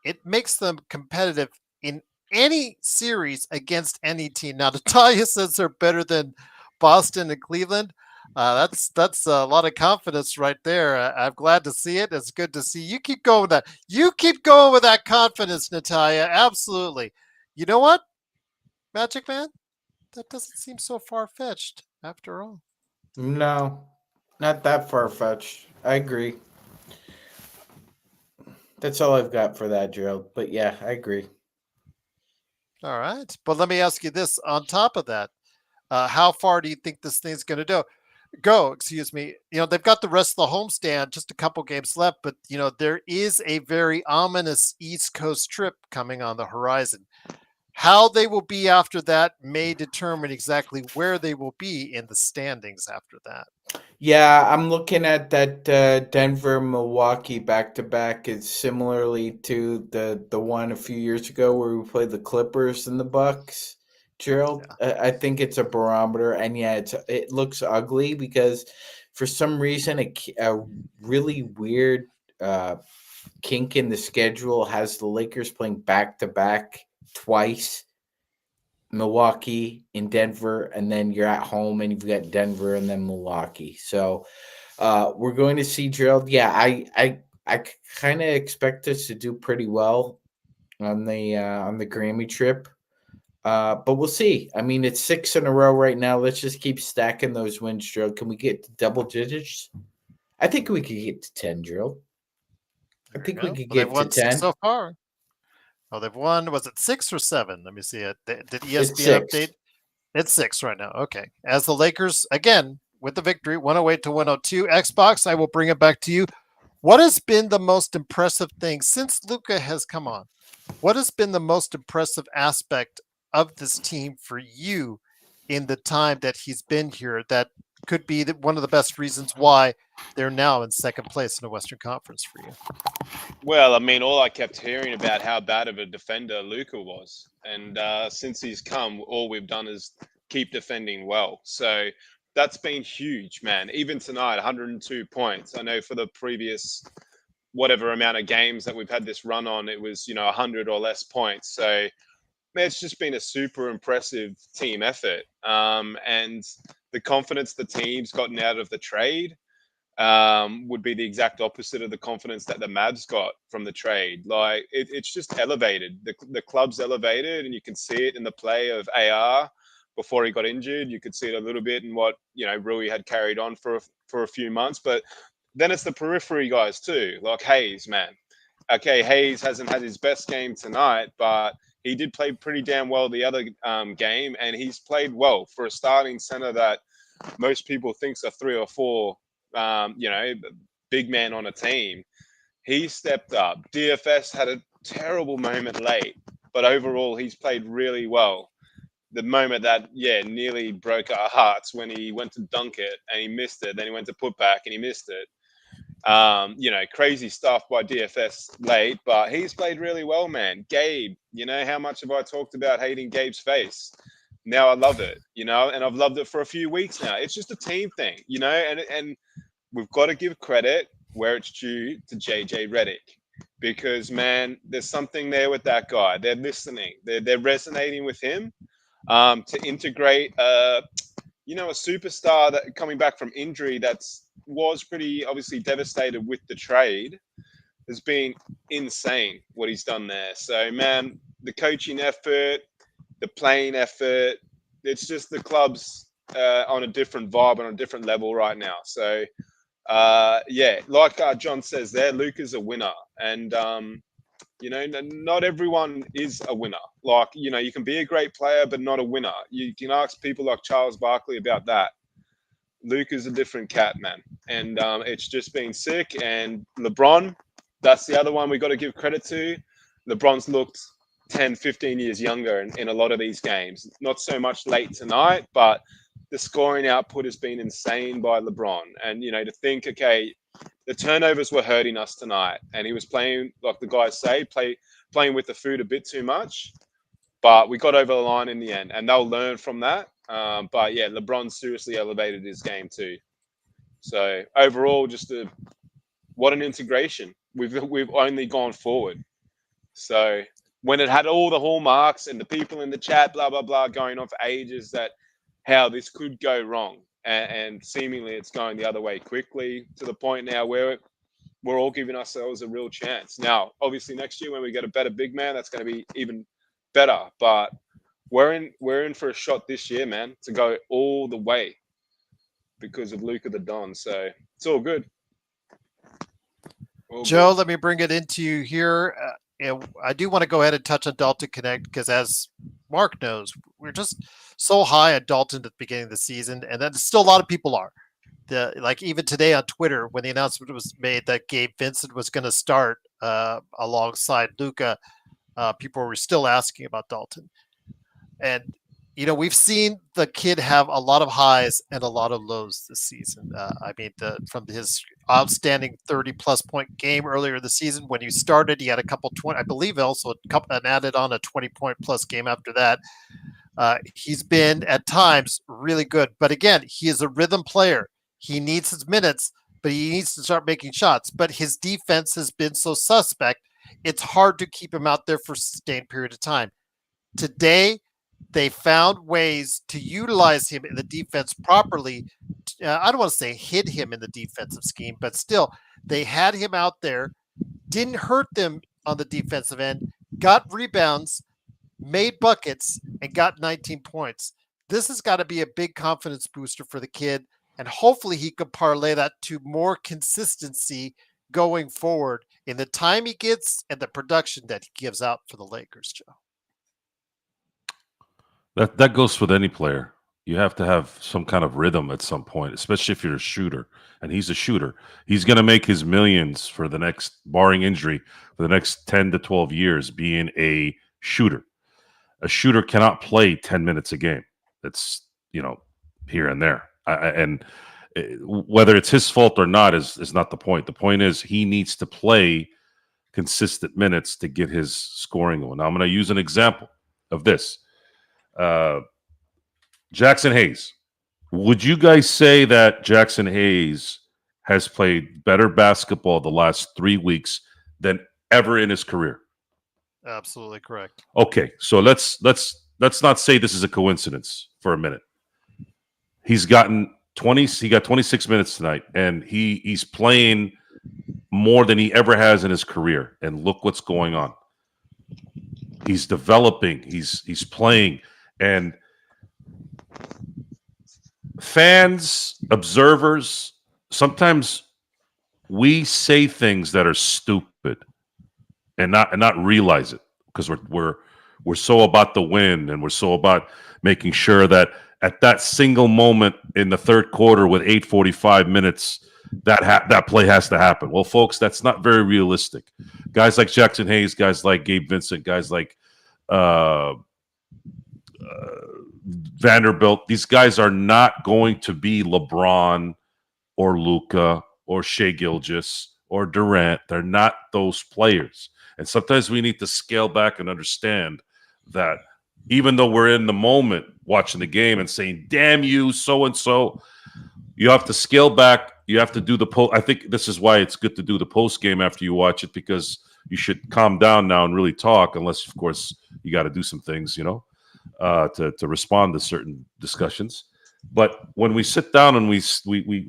it makes them competitive in any series against any team. Now, Natalia says they're better than Boston and Cleveland. That's a lot of confidence right there. I'm glad to see it. It's good to see you keep going with that. You keep going with that confidence, Natalia. Absolutely. You know what, Magic Man? That doesn't seem so far-fetched after all. No, not that far-fetched. I agree. That's all I've got for that, Gerald. But yeah, I agree. All right. But let me ask you this on top of that. How far do you think this thing's going to go? Excuse me. They've got the rest of the homestand, just a couple games left, but there is a very ominous East Coast trip coming on the horizon. How they will be after that may determine exactly where they will be in the standings after that. Yeah, I'm looking at that Denver Milwaukee back to back. It's similarly to the one a few years ago where we played the Clippers and the Bucks. Gerald, Yeah. I think it's a barometer, and yeah, it looks ugly because for some reason a really weird uh, kink in the schedule has the Lakers playing back to back twice. Milwaukee in Denver, and then you're at home and you've got Denver and then Milwaukee. So we're going to see Gerald. Yeah, I kind of expect us to do pretty well on the Grammy trip. But we'll see. I mean, it's 6 in a row right now. Let's just keep stacking those wins, Gerald. Can we get to double digits? I think we could get to 10, Gerald. I There you think we go. could Well, they've get to won 6 10. so far. Oh, they've won. Was it 6 or 7? Let me see it. Did It's ESPN 6. update? It's 6 right now. Okay. As the Lakers again with the victory, 108 to 102. Xbox, I will bring it back to you. What has been the most impressive thing since Luka has come on? What has been the most impressive aspect of this team for you in the time that he's been here that could be one of the best reasons why they're now in second place in the Western Conference for you? Well, I mean, all I kept hearing about how bad of a defender Luca was, and since he's come, all we've done is keep defending well. So that's been huge, man. Even tonight, 102 points. I know for the previous whatever amount of games that we've had this run on, it was 100 or less points. So man, it's just been a super impressive team effort, and the confidence the team's gotten out of the trade would be the exact opposite of the confidence that the Mavs got from the trade. Like it's just elevated. The club's elevated, and you can see it in the play of AR before he got injured. You could see it a little bit in what Rui had carried on for a few months, but then it's the periphery guys too, like Hayes, man. Okay, Hayes hasn't had his best game tonight, but he did play pretty damn well the other game, and he's played well for a starting center that most people thinks a 3 or 4 big man on a team. He stepped up. DFS had a terrible moment late, but overall he's played really well. The moment that nearly broke our hearts when he went to dunk it and he missed it, then he went to put back and he missed it. Crazy stuff by DFS late, but he's played really well, man. Gabe, how much have I talked about hating Gabe's face? Now I love it, and I've loved it for a few weeks now. It's just a team thing, and we've got to give credit where it's due to JJ Redick, because man, there's something there with that guy. They're listening, they're resonating with him, to integrate a superstar that coming back from injury was pretty obviously devastated with the trade, has been insane what he's done there. So man, the coaching effort, the playing effort, it's just the club's on a different vibe, on a different level right now. So like John says there, Luca's a winner, and not everyone is a winner. Like, you can be a great player, but not a winner. You can ask people like Charles Barkley about that. Luca's a different cat, man. And it's just been sick. And LeBron, that's the other one we got to give credit to. LeBron's looked 10, 15 years younger in a lot of these games. Not so much late tonight, but the scoring output has been insane by LeBron. And, to think, okay, the turnovers were hurting us tonight, and he was playing, like the guys say, playing with the food a bit too much. But we got over the line in the end, and they'll learn from that. But yeah, LeBron seriously elevated his game too. So overall, what an integration. We've only gone forward. So when it had all the hallmarks and the people in the chat, blah blah blah, going on for ages that how this could go wrong, and seemingly it's going the other way quickly to the point now where we're all giving ourselves a real chance. Now, obviously, next year when we get a better big man, that's going to be even better. But we're in for a shot this year, man, to go all the way because of Luca the Don. So it's all good. All Joe, good. let me bring it into you here. I do want to go ahead and touch on Dalton Connect because, as Mark knows, we're just so high on Dalton at the beginning of the season, and then still a lot of people are. Like even today on Twitter, when the announcement was made that Gabe Vincent was going to start alongside Luca, people were still asking about Dalton. And we've seen the kid have a lot of highs and a lot of lows this season. I mean, from his outstanding 30-plus point game earlier this season when he started, he had a couple 20, I believe, also and added on a 20-point-plus game after that. He's been at times really good, but again, he is a rhythm player. He needs his minutes, but he needs to start making shots. But his defense has been so suspect, it's hard to keep him out there for a sustained period of time. Today, they found ways to utilize him in the defense properly. I don't want to say hid him in the defensive scheme, but still, they had him out there, didn't hurt them on the defensive end, got rebounds, made buckets, and got 19 points. This has got to be a big confidence booster for the kid, and hopefully he could parlay that to more consistency going forward in the time he gets and the production that he gives out for the Lakers, Joe. That goes with any player. You have to have some kind of rhythm at some point, especially if you're a shooter. And he's a shooter. He's going to make his millions for the next, barring injury, for the next 10 to 12 years being a shooter. A shooter cannot play 10 minutes a game. It's, here and there. Whether it's his fault or not is not the point. The point is he needs to play consistent minutes to get his scoring going. Now, I'm going to use an example of this. Jackson Hayes. Would you guys say that Jackson Hayes has played better basketball the last 3 weeks than ever in his career? Absolutely correct. Okay, so let's not say this is a coincidence for a minute. He's gotten 20. He got 26 minutes tonight, and he's playing more than he ever has in his career. And look what's going on. He's developing. He's playing. And fans, observers, sometimes we say things that are stupid and not realize it because we're so about the win and we're so about making sure that at that single moment in the third quarter with 8:45 minutes that play has to happen. Well, folks, that's not very realistic. Guys like Jackson Hayes, guys like Gabe Vincent, guys like Vanderbilt, these guys are not going to be LeBron or Luka or Shai Gilgeous or Durant. They're not those players. And sometimes we need to scale back and understand that even though we're in the moment watching the game and saying, damn you, so-and-so, you have to scale back. You have to do the post. I think this is why it's good to do the post game after you watch it, because you should calm down now and really talk, unless, of course, you got to do some things, to respond to certain discussions. But when we sit down and we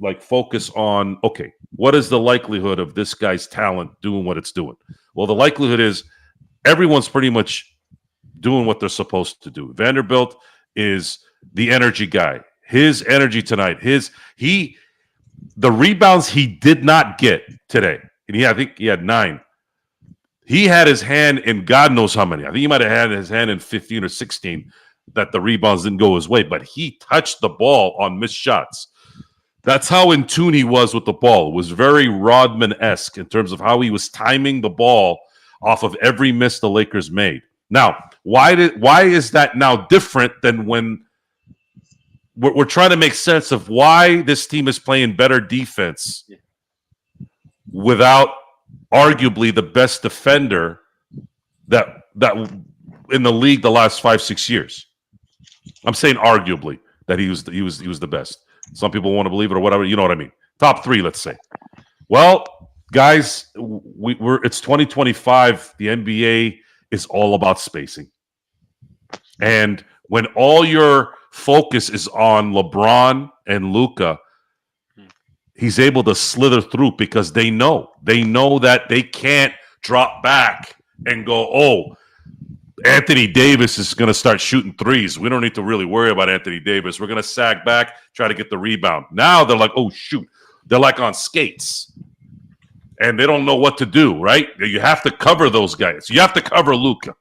like focus on, okay, what is the likelihood of this guy's talent doing what it's doing? Well, the likelihood is everyone's pretty much doing what they're supposed to do. Vanderbilt is the energy guy. His energy tonight, the rebounds he did not get today, and I think he had 9. He had his hand in God knows how many. I think he might have had his hand in 15 or 16 that the rebounds didn't go his way, but he touched the ball on missed shots. That's how in tune he was with the ball. It was very Rodman-esque in terms of how he was timing the ball off of every miss the Lakers made. Now, why is that now different than when we're trying to make sense of why this team is playing better defense without arguably the best defender that in the league the last 5-6 years? I'm saying arguably that he was the best. Some people want to believe it or whatever. You know what I mean? Top 3, let's say. Well, guys, it's 2025. The NBA is all about spacing, and when all your focus is on LeBron and Luka, he's able to slither through because they know that they can't drop back and go, oh, Anthony Davis is going to start shooting threes. We don't need to really worry about Anthony Davis. We're going to sag back, try to get the rebound. Now they're like, oh, shoot. They're like on skates. And they don't know what to do, right? You have to cover those guys. You have to cover Luka.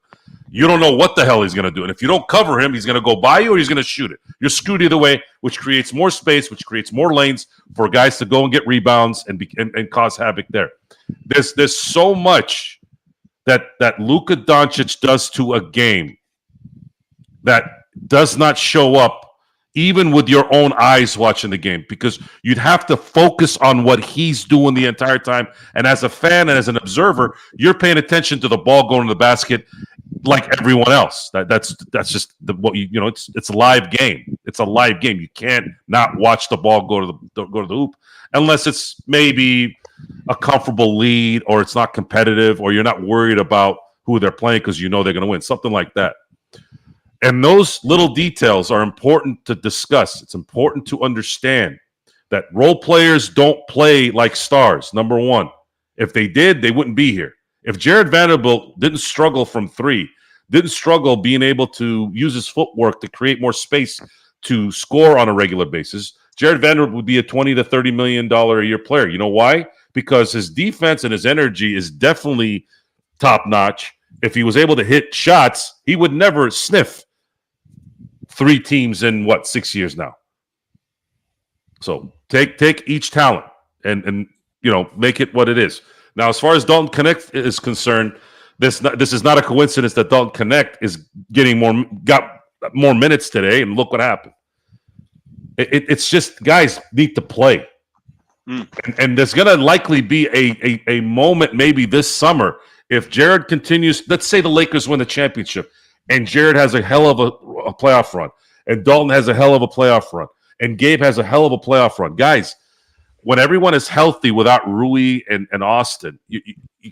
You don't know what the hell he's going to do. And if you don't cover him, he's going to go by you or he's going to shoot it. You're screwed either way, which creates more space, which creates more lanes for guys to go and get rebounds and cause havoc there. There's so much that Luka Doncic does to a game that does not show up even with your own eyes watching the game, because you'd have to focus on what he's doing the entire time. And as a fan and as an observer, you're paying attention to the ball going to the basket like everyone else. That's just what you know. It's a live game. It's a live game. You can't not watch the ball go to the hoop unless it's maybe a comfortable lead, or it's not competitive, or you're not worried about who they're playing because you know they're going to win. Something like that. And those little details are important to discuss. It's important to understand that role players don't play like stars, number one. If they did, they wouldn't be here. If Jared Vanderbilt didn't struggle from three, didn't struggle being able to use his footwork to create more space to score on a regular basis, Jared Vanderbilt would be a $20 to $30 million a year player. You know why? Because his defense and his energy is definitely top notch. If he was able to hit shots, he would never sniff 3 teams in 6 years now. So take each talent and make it what it is. Now, as far as Dalton Connect is concerned, this is not a coincidence that Dalton Connect is got more minutes today, and look what happened. It's just guys need to play, and there's going to likely be a moment maybe this summer if Jared continues. Let's say the Lakers win the championship, and Jared has a hell of a playoff run, and Dalton has a hell of a playoff run, and Gabe has a hell of a playoff run. Guys, when everyone is healthy without Rui and Austin, you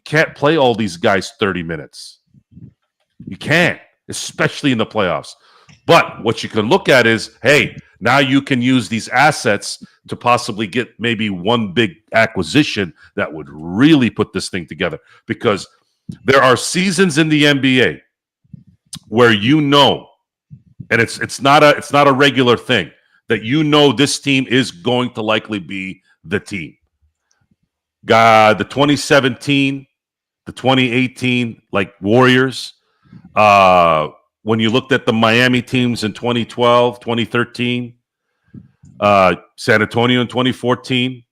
can't play all these guys 30 minutes. You can't, especially in the playoffs. But what you can look at is, hey, now you can use these assets to possibly get maybe one big acquisition that would really put this thing together. Because there are seasons in the NBA where and it's not a regular thing, that this team is going to likely be the team. God, the 2017, the 2018, like Warriors. When you looked at the Miami teams in 2012, 2013, San Antonio in 2014,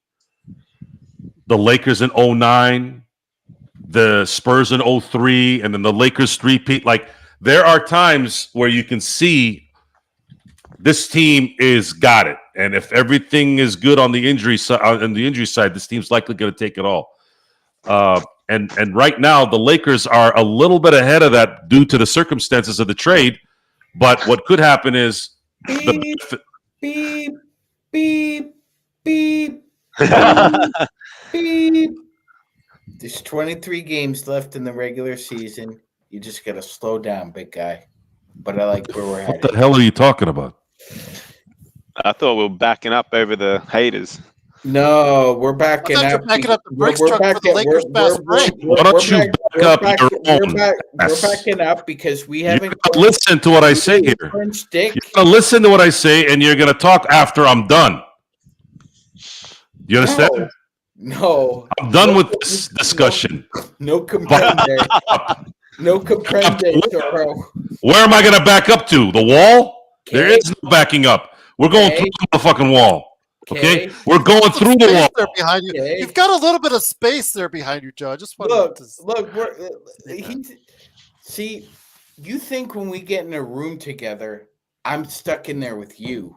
the Lakers in 2009, the Spurs in 2003, and then the Lakers three-peat. Like, there are times where you can see this team is got it, and if everything is good on the injury side, this team's likely going to take it all. And right now, the Lakers are a little bit ahead of that due to the circumstances of the trade. But what could happen is beep, beep, beep, beep. There's 23 games left in the regular season. You just got to slow down, big guy. But I like where we're headed. What the hell are you talking about? I thought we were backing up over the haters. No, we're backing up. You're backing up the bricks truck for the Lakers fast break. Why don't you back up your own? We're backing up because we haven't. Listen to what I say here. You're going to listen to what I say, and you're going to talk after I'm done. You understand? No. I'm done with this discussion. No comprende. No comprende, Toro. Where am I going to back up to? The wall? Okay. There is no backing up. We're going through the fucking wall. Okay, we're going through the wall. There behind you. Okay. You've got a little bit of space there behind you, Joe. I just want see, you think when we get in a room together, I'm stuck in there with you.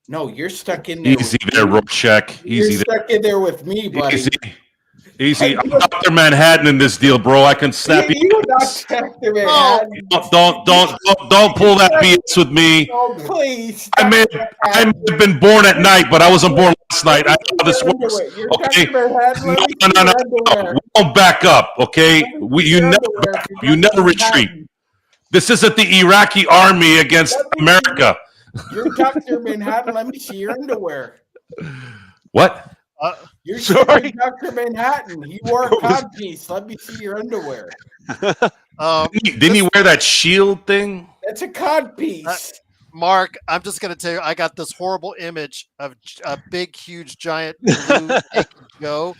No, you're stuck in there. Easy there, Rorschach. Easy you're stuck in there with me, buddy. Easy. I'm Dr. Manhattan in this deal, bro. I can snap you. You're not Dr. Manhattan. Don't pull that BS with me. Oh, please. I may have been born at night, but I wasn't born last night. I know how this works. Okay. No. We don't back up. Okay. You never retreat. This isn't the Iraqi army against America. You're Dr. Manhattan. Let me see your underwear. What? You're Dr. Manhattan. He wore a codpiece. Let me see your underwear. Didn't he wear that shield thing? That's a codpiece. Mark, I'm just going to tell you, I got this horrible image of a big, huge, giant blue Joe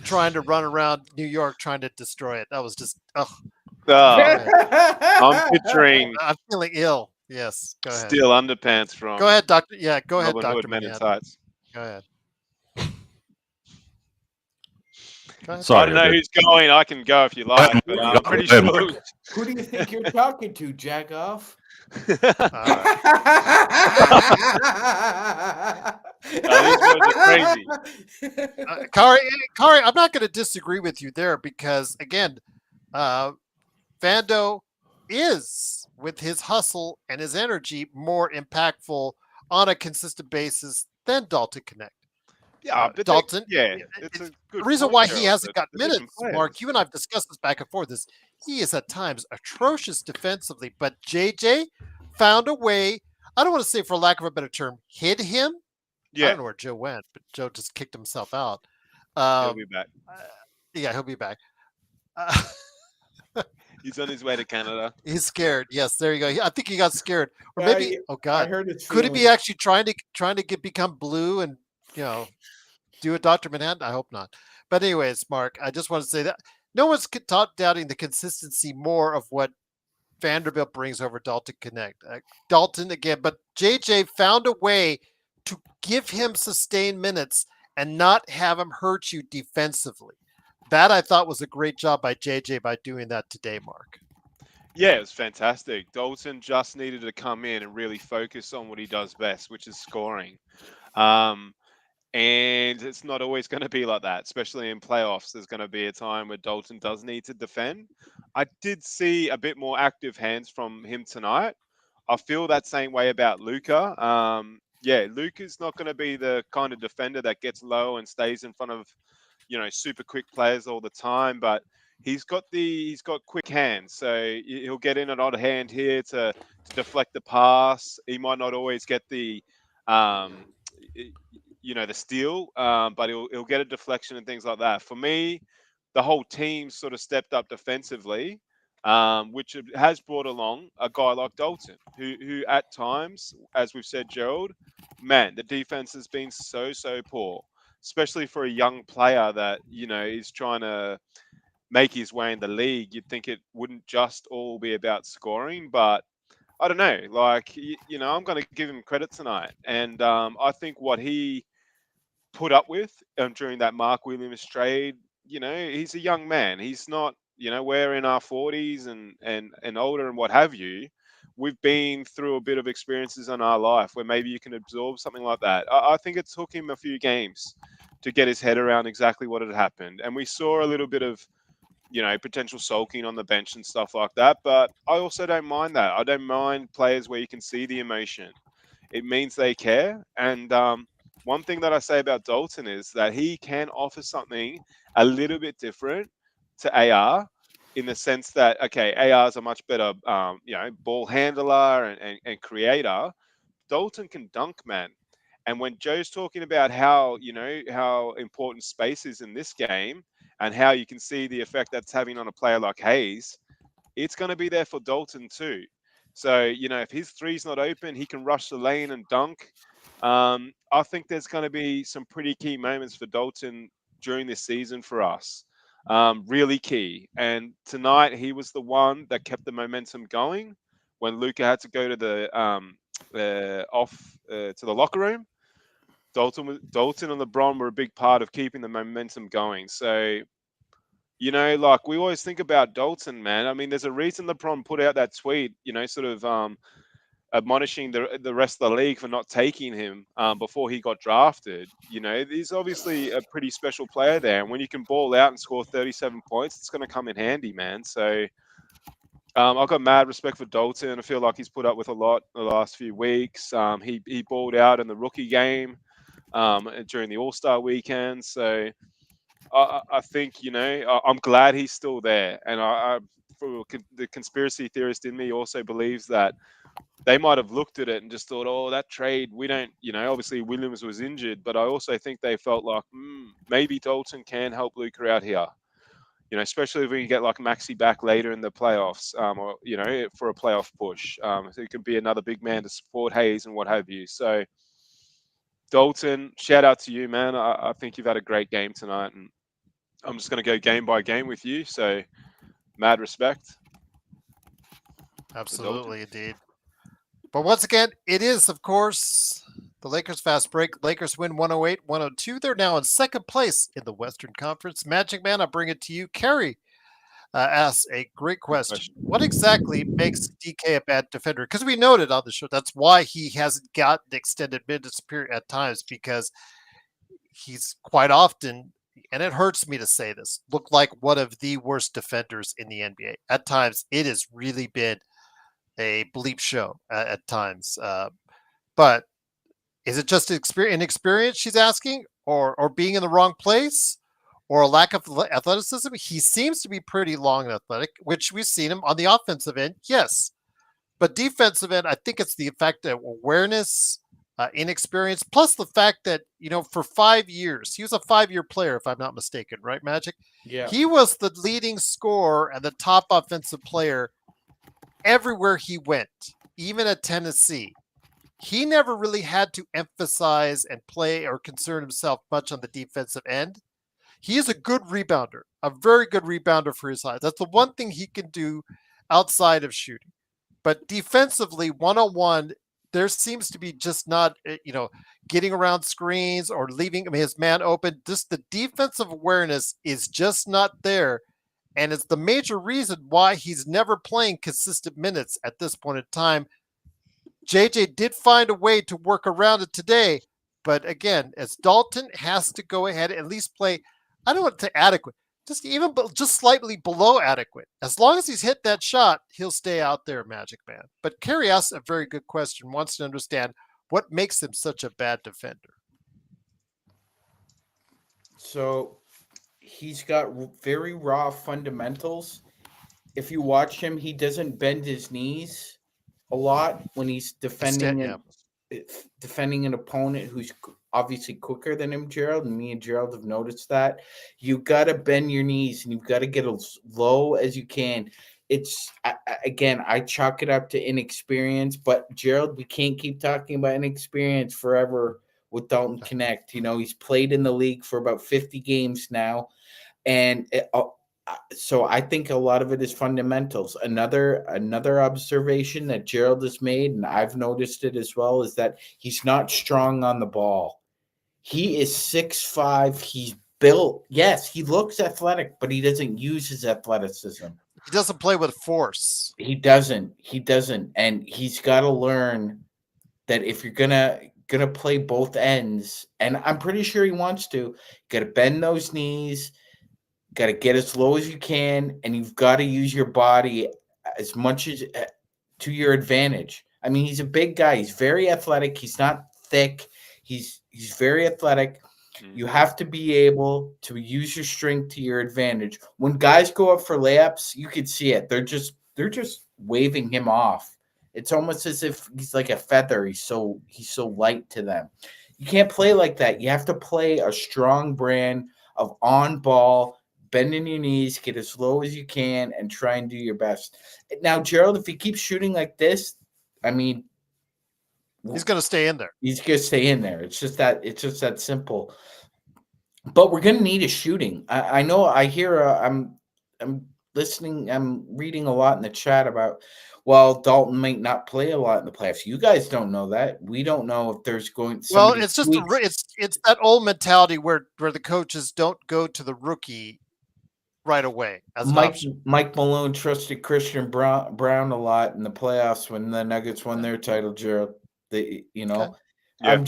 trying to run around New York trying to destroy it. That was just, I'm picturing. I'm feeling ill. Yes, go ahead. Steel underpants from. Go ahead, Doctor. Yeah, go ahead, Robin Doctor. Men in Tights. Go ahead. Sorry, I don't know who's going. I can go if you like, but I'm pretty sure. Who do you think you're talking to, Jagoff? These boys are crazy. Kari, I'm not going to disagree with you there because again, Vando is with his hustle and his energy more impactful on a consistent basis than Dalton Connect. Yeah, but Dalton, it's it's a good the reason point, why he Gerald. hasn't got They're different minutes, Mark, players. you and I've discussed this back and forth, is he is at times atrocious defensively, but JJ found a way, I don't want to say for lack of a better term, hid him. I Yeah, don't know where Joe went, but Joe just kicked himself out. he'll be back. Uh, yeah, he'll be back. Uh, He's on his way to Canada. he's scared. Yes, there you go. I think he got scared, or maybe. I, Oh I God, heard it's could he be feeling. actually trying to become blue and you know do a Dr. Manhattan? I hope not. But anyways, Mark, I just want to say that no one's doubting the consistency more of what Vanderbilt brings over Dalton Connect. Dalton again, but JJ found a way to give him sustained minutes and not have him hurt you defensively. That I thought was a great job by JJ by doing that today, Mark. Yeah, it was fantastic. Dalton just needed to come in and really focus on what he does best, which is scoring. Um, and it's not always going to be like that, especially in playoffs. There's going to be a time where Dalton does need to defend. I did see a bit more active hands from him tonight. I feel that same way about Luca. Yeah, Luca's not going to be the kind of defender that gets low and stays in front of, super quick players all the time, but he's got quick hands, so he'll get in an odd hand here to deflect the pass. He might not always get um, the steal, but he'll get a deflection and things like that. For me, the whole team sort of stepped up defensively, which has brought along a guy like Dalton, who at times, as we've said, Gerald, man, the defense has been so poor, especially for a young player that is trying to make his way in the league. You'd think it wouldn't just all be about scoring, but I don't know. Like I'm going to give him credit tonight, and I think what he put up with during that Mark Williams trade. He's a young man. He's not, we're in our 40s and older and what have you. We've been through a bit of experiences in our life where maybe you can absorb something like that. I think it took him a few games to get his head around exactly what had happened. And we saw a little bit of, potential sulking on the bench and stuff like that. But I also don't mind that. I don't mind players where you can see the emotion. It means they care. And one thing that I say about Dalton is that he can offer something a little bit different to AR in the sense that, okay, AR is a much better, ball handler and creator. Dalton can dunk, man. And when Joe's talking about how important space is in this game and how you can see the effect that's having on a player like Hayes, it's going to be there for Dalton too. So, if his three's not open, he can rush the lane and dunk. I think there's going to be some pretty key moments for Dalton during this season for us. Really key. And tonight, he was the one that kept the momentum going when Luca had to go to the to the locker room. Dalton and LeBron were a big part of keeping the momentum going. So, like we always think about Dalton, man. I mean, there's a reason LeBron put out that tweet, sort of admonishing the rest of the league for not taking him before he got drafted. He's obviously a pretty special player there. And when you can ball out and score 37 points, it's going to come in handy, man. So I've got mad respect for Dalton. I feel like he's put up with a lot the last few weeks. He balled out in the rookie game during the All-Star weekend. So I think, I'm glad he's still there. And the conspiracy theorist in me also believes that they might have looked at it and just thought, oh, that trade, we don't, obviously Williams was injured, but I also think they felt like maybe Dalton can help Luca out here. Especially if we can get like Maxi back later in the playoffs, or for a playoff push. So it could be another big man to support Hayes and what have you. So Dalton, shout out to you, man. I think you've had a great game tonight, and I'm just going to go game by game with you. So mad respect. Absolutely, indeed. But once again, it is, of course, the Lakers fast break. Lakers win 108-102. They're now in second place in the Western Conference. Magic Man, I'll bring it to you. Kerry, asks a great Good question. What exactly makes DK a bad defender? Because we noted on the show that's why he hasn't gotten extended minutes period at times, because he's quite often, and it hurts me to say this, look like one of the worst defenders in the NBA. At times, it has really been a bleep show at times. But is it just inexperience she's asking, or being in the wrong place, or a lack of athleticism? He seems to be pretty long and athletic, which we've seen him on the offensive end, yes. But defensive end, I think it's the fact that awareness, inexperience, plus the fact that, for 5 years, he was a 5-year player, if I'm not mistaken, right, Magic? Yeah. He was the leading scorer and the top offensive player everywhere he went, even at Tennessee. He never really had to emphasize and play or concern himself much on the defensive end. He is a good rebounder, a very good rebounder for his size. That's the one thing he can do outside of shooting. But defensively, one-on-one, there seems to be just not, getting around screens or leaving his man open. Just the defensive awareness is just not there. And it's the major reason why he's never playing consistent minutes at this point in time. JJ did find a way to work around it today, but again, as Dalton has to go ahead and at least play, I don't want to say adequate, just slightly below adequate. As long as he's hit that shot, he'll stay out there, Magic Man. But Kerry asks a very good question, wants to understand what makes him such a bad defender. So he's got very raw fundamentals. If you watch him, he doesn't bend his knees a lot when he's defending an opponent who's obviously quicker than him, Gerald. And me and Gerald have noticed that. You got to bend your knees and you've got to get as low as you can. It's, again, I chalk it up to inexperience. But, Gerald, we can't keep talking about inexperience forever with Dalton Kinhank. He's played in the league for about 50 games now. And so I think a lot of it is fundamentals. Another observation that Gerald has made, and I've noticed it as well, is that he's not strong on the ball. He is 6'5". He's built. Yes, he looks athletic, but he doesn't use his athleticism. He doesn't play with force. He doesn't. And he's got to learn that if you're gonna play both ends, and I'm pretty sure he wants to, got to bend those knees. Got to get as low as you can, and you've got to use your body as much as to your advantage. I mean, he's a big guy. He's very athletic. He's not thick. He's very athletic. You have to be able to use your strength to your advantage. When guys go up for layups, you can see it. They're just waving him off. It's almost as if he's like a feather. He's so light to them. You can't play like that. You have to play a strong brand of on ball, bending your knees, get as low as you can, and try and do your best. Now, Gerald, if he keeps shooting like this, I mean, he's going to stay in there. He's going to stay in there. It's just that simple. But we're going to need a shooting. I know. I hear. I'm listening. I'm reading a lot in the chat about, well, Dalton might not play a lot in the playoffs. You guys don't know that. We don't know if there's going. Well, it's just it's that old mentality where the coaches don't go to the rookie right away. As Mike Malone trusted Christian Brown a lot in the playoffs when the Nuggets won their title, Gerald. Okay. I'm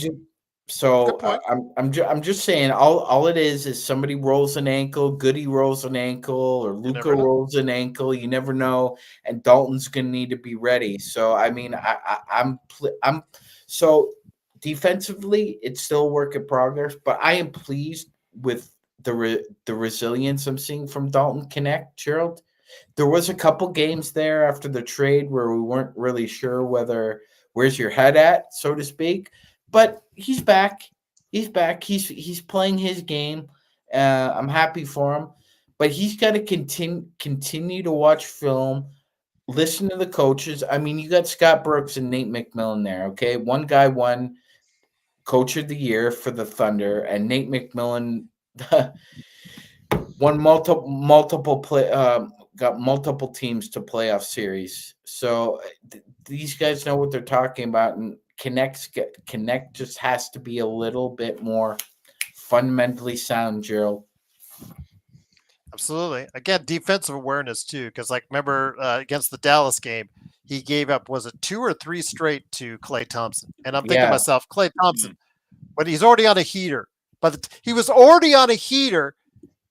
just saying all it is somebody rolls an ankle, Goody rolls an ankle, or Luka rolls an ankle. You never know, and Dalton's gonna need to be ready. So I mean, I'm so defensively, it's still a work in progress, but I am pleased with the resilience I'm seeing from Dalton Kinhank, Gerald. There was a couple games there after the trade where we weren't really sure where's your head at, so to speak. But he's back. He's back. He's playing his game. I'm happy for him. But he's got to continue to watch film, listen to the coaches. I mean, you got Scott Brooks and Nate McMillan there, okay? One guy won Coach of the Year for the Thunder, and Nate McMillan won got multiple teams to playoff series. So these guys know what they're talking about, and Kinhank just has to be a little bit more fundamentally sound, Gerald. Absolutely. Again, defensive awareness too, because like remember against the Dallas game, he gave up was it 2 or 3 straight to Klay Thompson, and I'm thinking to Yeah. myself, Klay Thompson, but he's already on a heater. But he was already on a heater,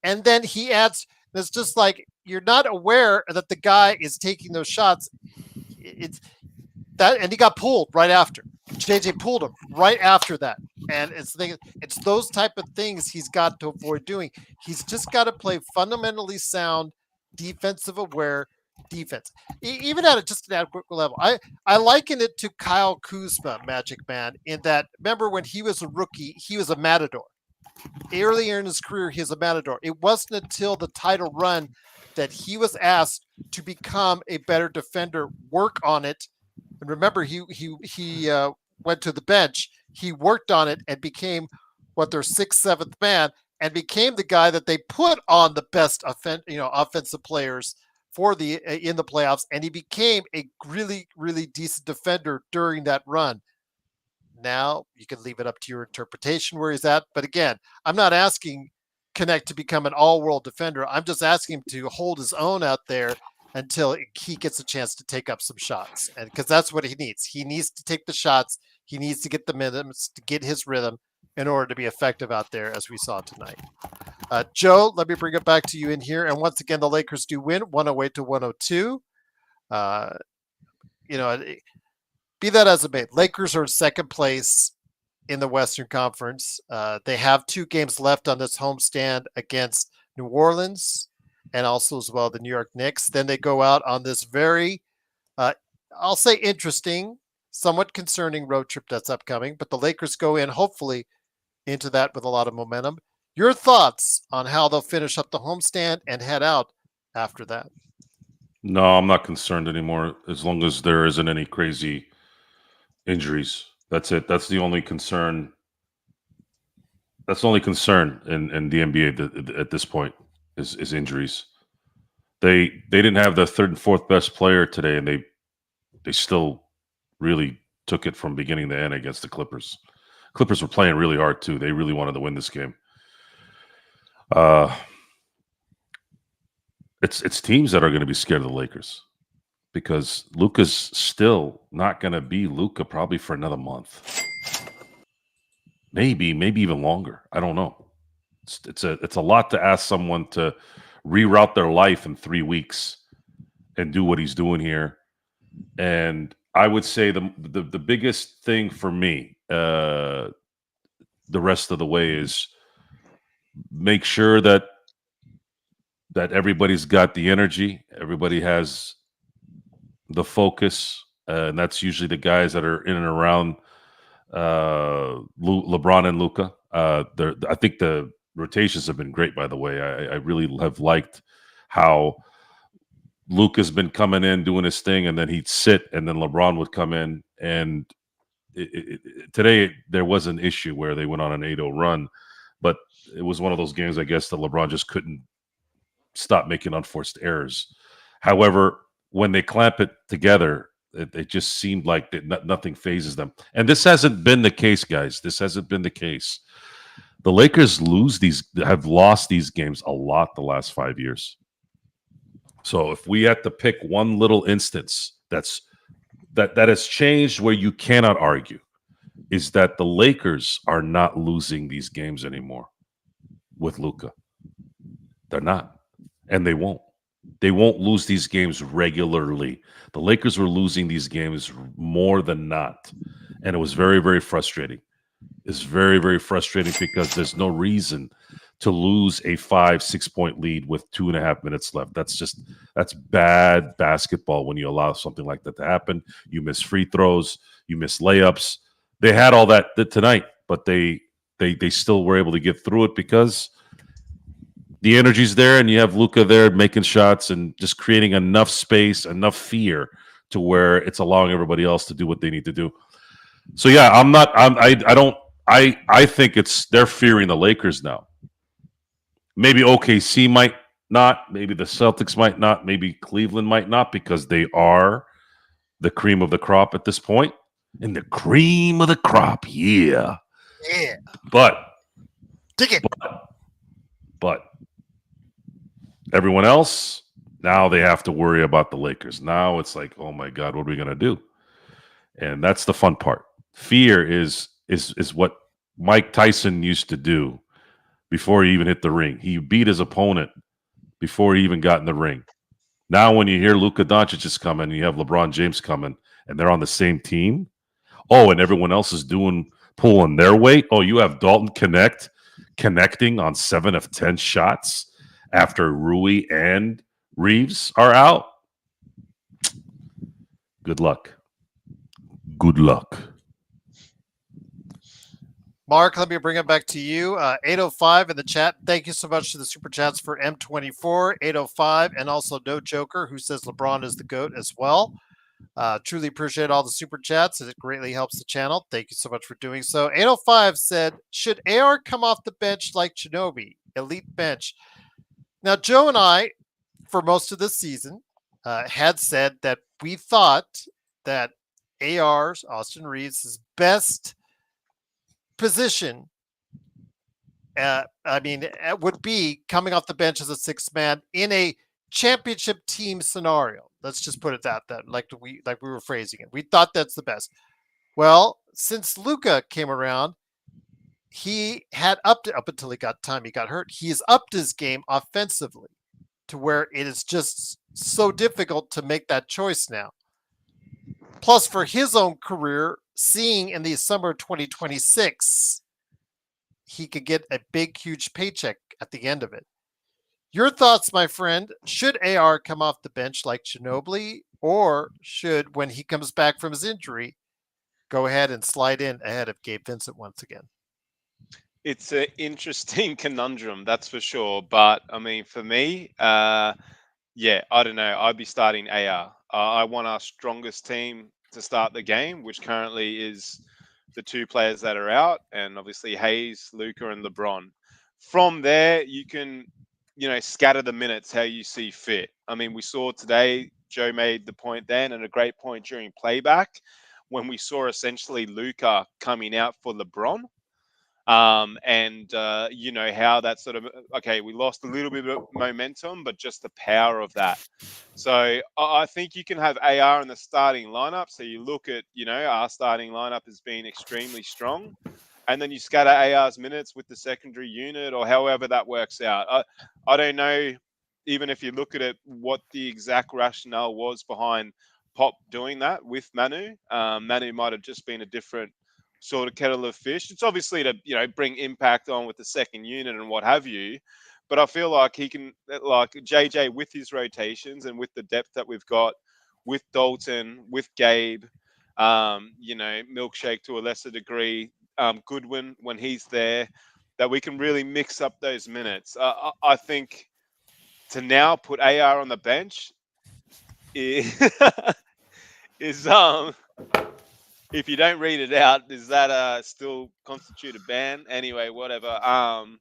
and then he adds. It's just like you're not aware that the guy is taking those shots. It's that, and he got pulled right after. JJ pulled him right after that, and it's those type of things he's got to avoid doing. He's just got to play fundamentally sound, defensive aware defense, even at just an adequate level. I liken it to Kyle Kuzma, Magic Man, in that remember when he was a rookie, he was a matador. Earlier in his career, he was a matador. It wasn't until the title run that he was asked to become a better defender, work on it. And remember, he went to the bench. He worked on it and became what their 6th, 7th man, and became the guy that they put on the best offensive players for the in the playoffs. And he became a really, really decent defender during that run. Now you can leave it up to your interpretation where he's at. But again, I'm not asking Kinhank to become an all-world defender. I'm just asking him to hold his own out there until he gets a chance to take up some shots. And because that's what he needs. He needs to take the shots. He needs to get the minutes to get his rhythm in order to be effective out there, as we saw tonight. Joe, let me bring it back to you in here. And once again, the Lakers do win 108 to 102. Be that as it may, Lakers are in second place in the Western Conference. They have 2 games left on this homestand against New Orleans and also as well the New York Knicks. Then they go out on this very, I'll say interesting, somewhat concerning road trip that's upcoming. But the Lakers go in hopefully into that with a lot of momentum. Your thoughts on how they'll finish up the homestand and head out after that? No, I'm not concerned anymore as long as there isn't any crazy injuries. That's it. That's the only concern. That's the only concern in the NBA at this point is injuries. They didn't have the 3rd and 4th best player today, and they still really took it from beginning to end against the Clippers. Clippers were playing really hard too. They really wanted to win this game. It's teams that are going to be scared of the Lakers because Luka's still not going to be Luka probably for another month. Maybe even longer. I don't know. It's a lot to ask someone to reroute their life in 3 weeks and do what he's doing here. And I would say the biggest thing for me, the rest of the way, is make sure that everybody's got the energy, everybody has the focus, and that's usually the guys that are in and around LeBron and Luka. I think the rotations have been great, by the way. I really have liked how Luka's been coming in, doing his thing, and then he'd sit, and then LeBron would come in. And today there was an issue where they went on an 8-0 run, but it was one of those games, I guess, that LeBron just couldn't stop making unforced errors. However, when they clamp it together, it just seemed like nothing phases them. And this hasn't been the case, guys. This hasn't been the case. The Lakers have lost these games a lot the last 5 years. So if we had to pick one little instance that has changed where you cannot argue, is that the Lakers are not losing these games anymore with Luka. They're not. And they won't. They won't lose these games regularly. The Lakers were losing these games more than not. And it was very, very frustrating. It's very, very frustrating because there's no reason to lose a 5-6 point lead with 2.5 minutes left. That's bad basketball when you allow something like that to happen. You miss free throws, you miss layups. They had all that tonight, but they still were able to get through it because the energy's there, and you have Luka there making shots and just creating enough space, enough fear to where it's allowing everybody else to do what they need to do. So yeah, I think they're fearing the Lakers now. Maybe OKC might not, maybe the Celtics might not, maybe Cleveland might not, because they are the cream of the crop at this point. And the cream of the crop, yeah. Yeah. But dig it. But Everyone else, now they have to worry about the Lakers. Now it's like, oh my God, what are we gonna do? And that's the fun part. Fear is what Mike Tyson used to do before he even hit the ring. He beat his opponent before he even got in the ring. Now, when you hear Luka Doncic is coming, you have LeBron James coming, and they're on the same team. Oh, and everyone else is pulling their weight. Oh, you have Dalton connecting on 7 of 10 shots after Rui and Reeves are out. Good luck. Good luck. Mark, let me bring it back to you. 805 in the chat. Thank you so much to the super chats for M24, 805, and also No Joker, who says LeBron is the GOAT as well. Truly appreciate all the super chats. It greatly helps the channel. Thank you so much for doing so. 805 said, should AR come off the bench like Ginobili? Elite bench. Now, Joe and I, for most of the season, had said that we thought that AR's, Austin Reeves' best position would be coming off the bench as a sixth man in a championship team scenario. Let's just put it that like we were phrasing it. We thought that's the best. Well, since Luka came around, he had up until he got hurt. He has upped his game offensively to where it is just so difficult to make that choice now. Plus, for his own career, seeing in the summer of 2026, he could get a big, huge paycheck at the end of it. Your thoughts, my friend? Should AR come off the bench like Ginobili, or should, when he comes back from his injury, go ahead and slide in ahead of Gabe Vincent once again? It's an interesting conundrum, that's for sure. But I mean, for me, yeah, I don't know. I'd be starting AR. I want our strongest team to start the game, which currently is the two players that are out, and obviously Hayes, Luca, and LeBron. From there, you can, scatter the minutes how you see fit. I mean, we saw today, Joe made the point then, and a great point during playback, when we saw essentially Luca coming out for LeBron. How that sort of, okay, we lost a little bit of momentum, but just the power of that. So I think you can have AR in the starting lineup. So you look at, our starting lineup has been extremely strong, and then you scatter AR's minutes with the secondary unit, or however that works out. I don't know, even if you look at it, what the exact rationale was behind Pop doing that with Manu. Manu might have just been a different sort of kettle of fish. It's obviously to bring impact on with the second unit and what have you, but I feel like he can, like JJ, with his rotations and with the depth that we've got with Dalton, with Gabe, Milkshake to a lesser degree, Goodwin when he's there, that we can really mix up those minutes. I think to now put AR on the bench is if you don't read it out, does that still constitute a ban? Anyway, whatever. I'm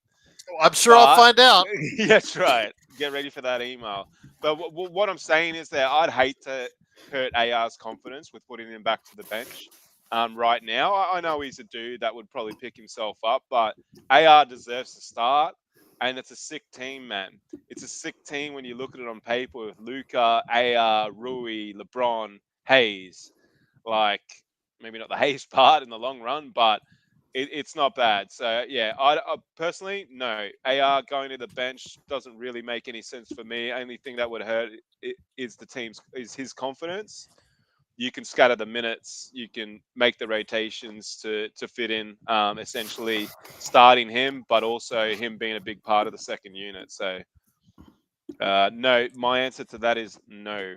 sure I'll find out. Yeah, that's right. Get ready for that email. But what I'm saying is that I'd hate to hurt AR's confidence with putting him back to the bench right now. I know he's a dude that would probably pick himself up, but AR deserves to start. And it's a sick team, man. It's a sick team when you look at it on paper with Luca, AR, Rui, LeBron, Hayes. Like, maybe not the Hayes part in the long run, but it's not bad. So yeah, I personally, no, AR going to the bench doesn't really make any sense for me. Only thing that would hurt is his confidence. You can scatter the minutes, you can make the rotations to fit in, essentially starting him, but also him being a big part of the second unit. So no, my answer to that is no.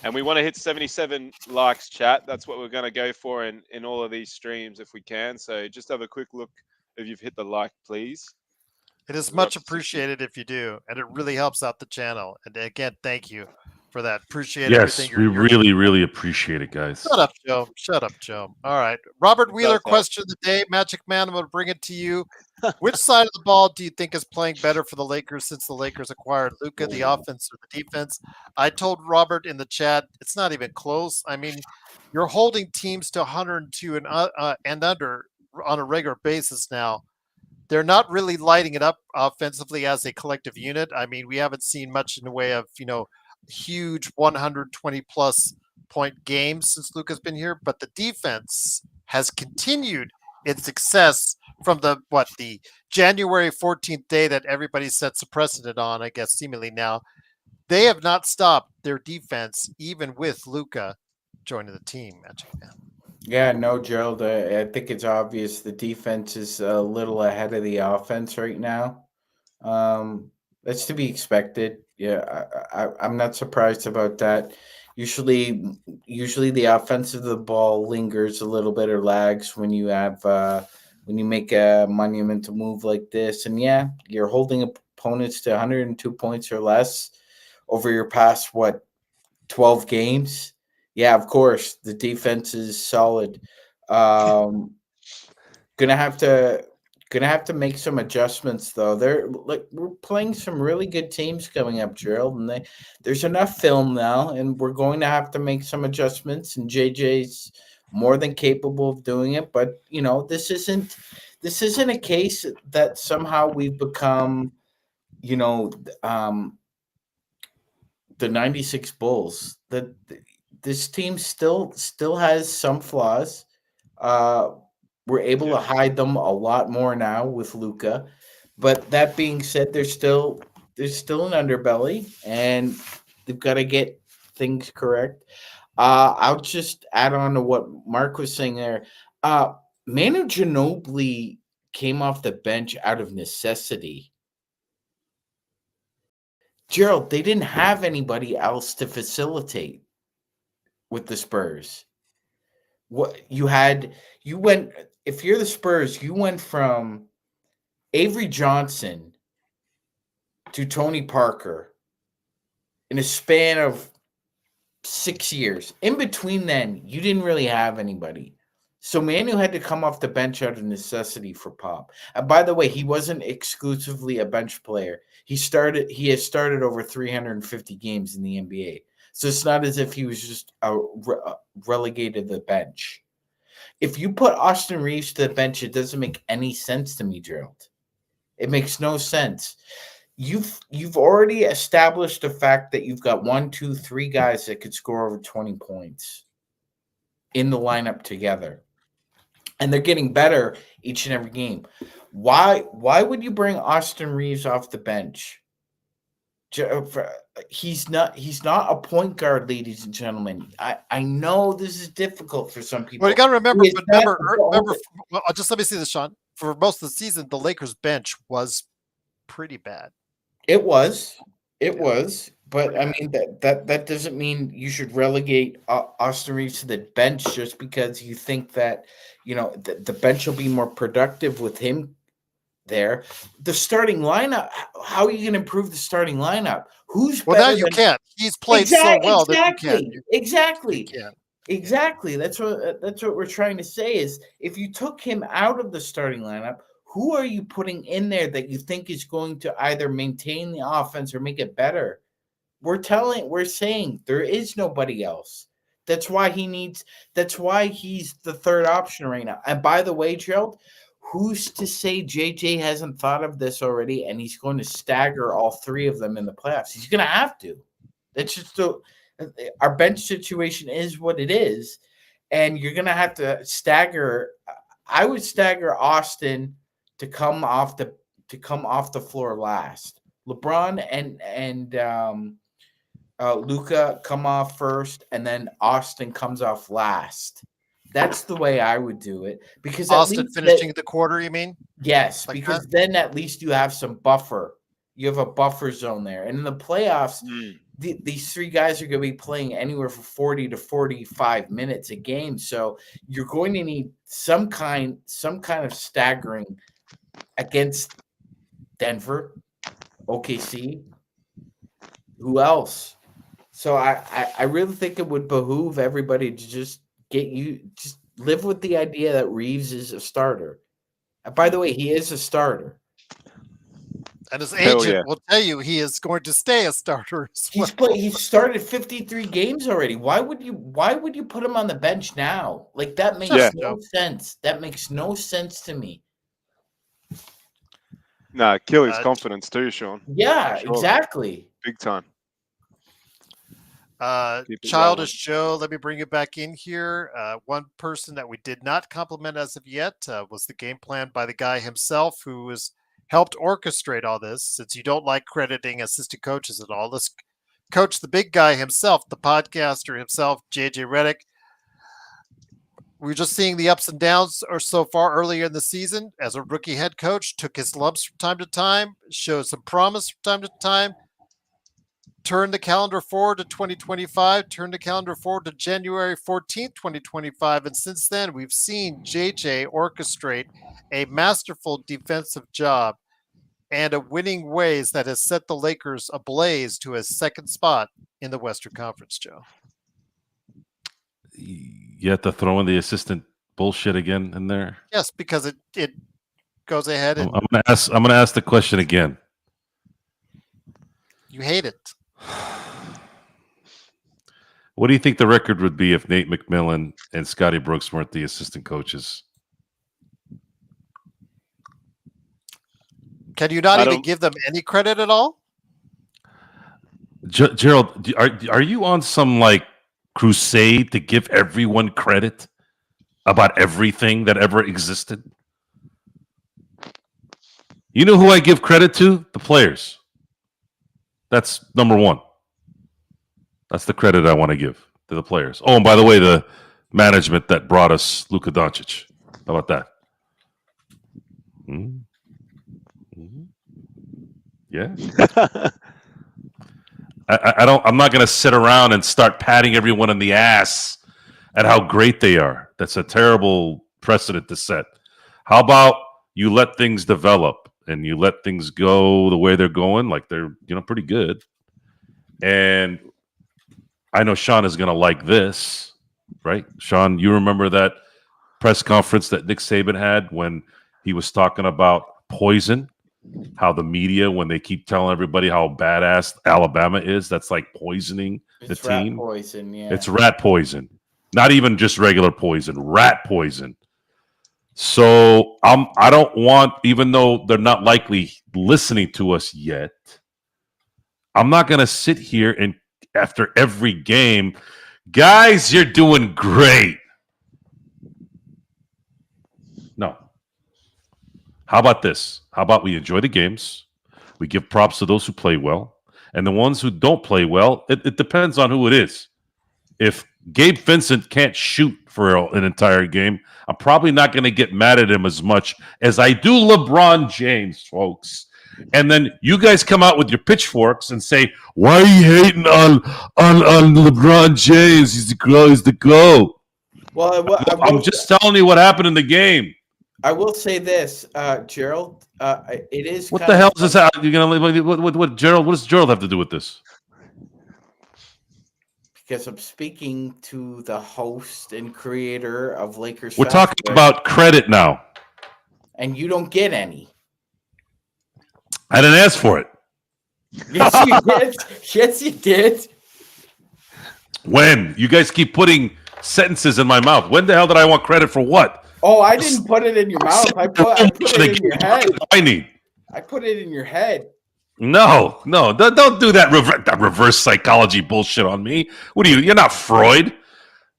And we want to hit 77 likes, chat. That's what we're going to go for in all of these streams if we can. So just have a quick look if you've hit the like, please. It is much appreciated if you do, and it really helps out the channel. And again, thank you for that. Appreciate everything. Yes, we really, really appreciate it, guys. Shut up, Joe. Shut up, Joe. All right. Robert Wheeler, question of the day. Magic Man, I'm going to bring it to you. Which side of the ball do you think is playing better for the Lakers since the Lakers acquired Luka, the offense or the defense? I told Robert in the chat, it's not even close. I mean, you're holding teams to 102 and under on a regular basis now. they're not really lighting it up offensively as a collective unit. I mean, we haven't seen much in the way of, huge 120 plus point games since Luka's been here, but the defense has continued its success from the January 14th day that everybody sets a precedent on, I guess, seemingly now. They have not stopped their defense, even with Luka joining the team, Magic Man. Yeah, no, Gerald. I think it's obvious the defense is a little ahead of the offense right now. That's to be expected. Yeah, I'm not surprised about that. Usually the offensive of the ball lingers a little bit or lags when you have when you make a monumental move like this. And yeah, you're holding opponents to 102 points or less over your past 12 games. Yeah, of course, the defense is solid. Um, gonna have to make some adjustments though. We're playing some really good teams coming up, Gerald, and there's enough film now, and we're going to have to make some adjustments. And JJ's more than capable of doing it. But this isn't a case that somehow we've become, the '96 Bulls. That this team still has some flaws. We're able to hide them a lot more now with Luka. But that being said, there's still an underbelly, and they've got to get things correct. I'll just add on to what Mark was saying there. Manu Ginobili came off the bench out of necessity. Gerald, they didn't have anybody else to facilitate with the Spurs. If you're the Spurs, you went from Avery Johnson to Tony Parker in a span of 6 years. In between then, you didn't really have anybody. So Manu had to come off the bench out of necessity for Pop. And by the way, he wasn't exclusively a bench player. He has started over 350 games in the NBA. So it's not as if he was just relegated to the bench. If you put Austin Reeves to the bench, it doesn't make any sense to me, Gerald. It makes no sense. You've already established the fact that you've got 1, 2, 3 guys that could score over 20 points in the lineup together. And they're getting better each and every game. Why would you bring Austin Reeves off the bench? He's not a point guard, ladies and gentlemen. I know this is difficult for some people. Well, you got to remember. Well, just let me see this, Sean. For most of the season, the Lakers bench was pretty bad. It was, but I mean that doesn't mean you should relegate Austin Reeves to the bench just because you think that the bench will be more productive with him there. The starting lineup. How are you going to improve the starting lineup? Who's well? Now you can't. He's played so well that you can. Exactly. Exactly. That's what we're trying to say is if you took him out of the starting lineup, who are you putting in there that you think is going to either maintain the offense or make it better? We're saying there is nobody else. That's why he's the third option right now. And by the way, Gerald, who's to say JJ hasn't thought of this already and he's going to stagger all 3 of them in the playoffs? He's going to have to. That's just our bench situation is what it is, and you're going to have to stagger. I would stagger Austin to come off the floor last. LeBron and Luka come off first, and then Austin comes off last. That's the way I would do it because Austin finishing the quarter. You mean? Yes, like because then at least you have some buffer. You have a buffer zone there, and in the playoffs, these 3 guys are going to be playing anywhere from 40 to 45 minutes a game. So you're going to need some kind of staggering against Denver, OKC, who else? So I really think it would behoove everybody to just live with the idea that Reeves is a starter. And by the way, he is a starter. And his agent will tell you he is going to stay a starter. He's started 53 games already. Why would you put him on the bench now? Like that makes no sense. That makes no sense to me. Nah, kill his confidence too, Sean. Yeah, Sure. exactly. Big time. Keep it Childish Joe, let me bring it back in here. One person that we did not compliment as of yet was the game plan by the guy himself, who has helped orchestrate all this. Since you don't like crediting assistant coaches at all, let's coach the big guy himself, the podcaster himself, JJ Redick. We're just seeing the ups and downs or so far earlier in the season as a rookie head coach, took his lumps from time to time, showed some promise from time to time, turn the calendar forward to 2025, turn the calendar forward to January 14th, 2025. And since then, we've seen JJ orchestrate a masterful defensive job and a winning ways that has set the Lakers ablaze to a second spot in the Western Conference, Joe. You have to throw in the assistant bullshit again in there. Yes, because it goes ahead and I'm gonna ask the question again. you hate it. What do you think the record would be if Nate McMillan and Scotty Brooks weren't the assistant coaches? Can you not even give them any credit at all? Gerald, are you on some like crusade to give everyone credit about everything that ever existed? You know who I give credit to? The players. That's number one. That's the credit I want to give to the players. Oh, and by the way, the management that brought us Luka Doncic. How about that? Yeah. I'm not going to sit around and start patting everyone in the ass at how great they are. That's a terrible precedent to set. How about you let things develop and you let things go the way they're going, like they're pretty good. And I know Sean is going to like this, right? Sean, you remember that press conference that Nick Saban had when he was talking about poison? How the media, when they keep telling everybody how badass Alabama is, that's like poisoning the team. Rat poison, yeah. It's rat poison. Not even just regular poison, rat poison. So I don't want, even though they're not likely listening to us yet, I'm not going to sit here and after every game, guys, you're doing great. No. How about this? How about we enjoy the games? We give props to those who play well. And the ones who don't play well, it depends on who it is. If Gabe Vincent can't shoot for an entire game, I'm probably not going to get mad at him as much as I do LeBron James, folks. And then you guys come out with your pitchforks and say, why are you hating on LeBron James? He's the GOAT. Well, I'm just telling you what happened in the game. I will say this, Gerald. It is. What the hell is this? You're gonna what Gerald? What does Gerald have to do with this? Because I'm speaking to the host and creator of Lakers. We're talking about credit now, and you don't get any. I didn't ask for it. Yes, you did. Yes, you did. When? You guys keep putting sentences in my mouth. When the hell did I want credit for what? Oh, I didn't put it in your mouth. I put it in your head. I need. I put it in your head. No, don't do that reverse psychology bullshit on me. What are you? You're not Freud.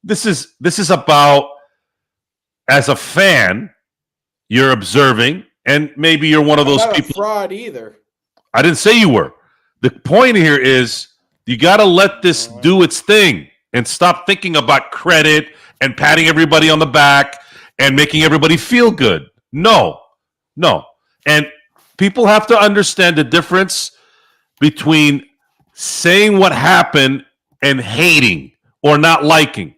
This is about, as a fan, you're observing, and maybe you're one of those people. Not a fraud either. I didn't say you were. The point here is you got to let this do its thing and stop thinking about credit and patting everybody on the back and making everybody feel good. No. And people have to understand the difference between saying what happened and hating or not liking.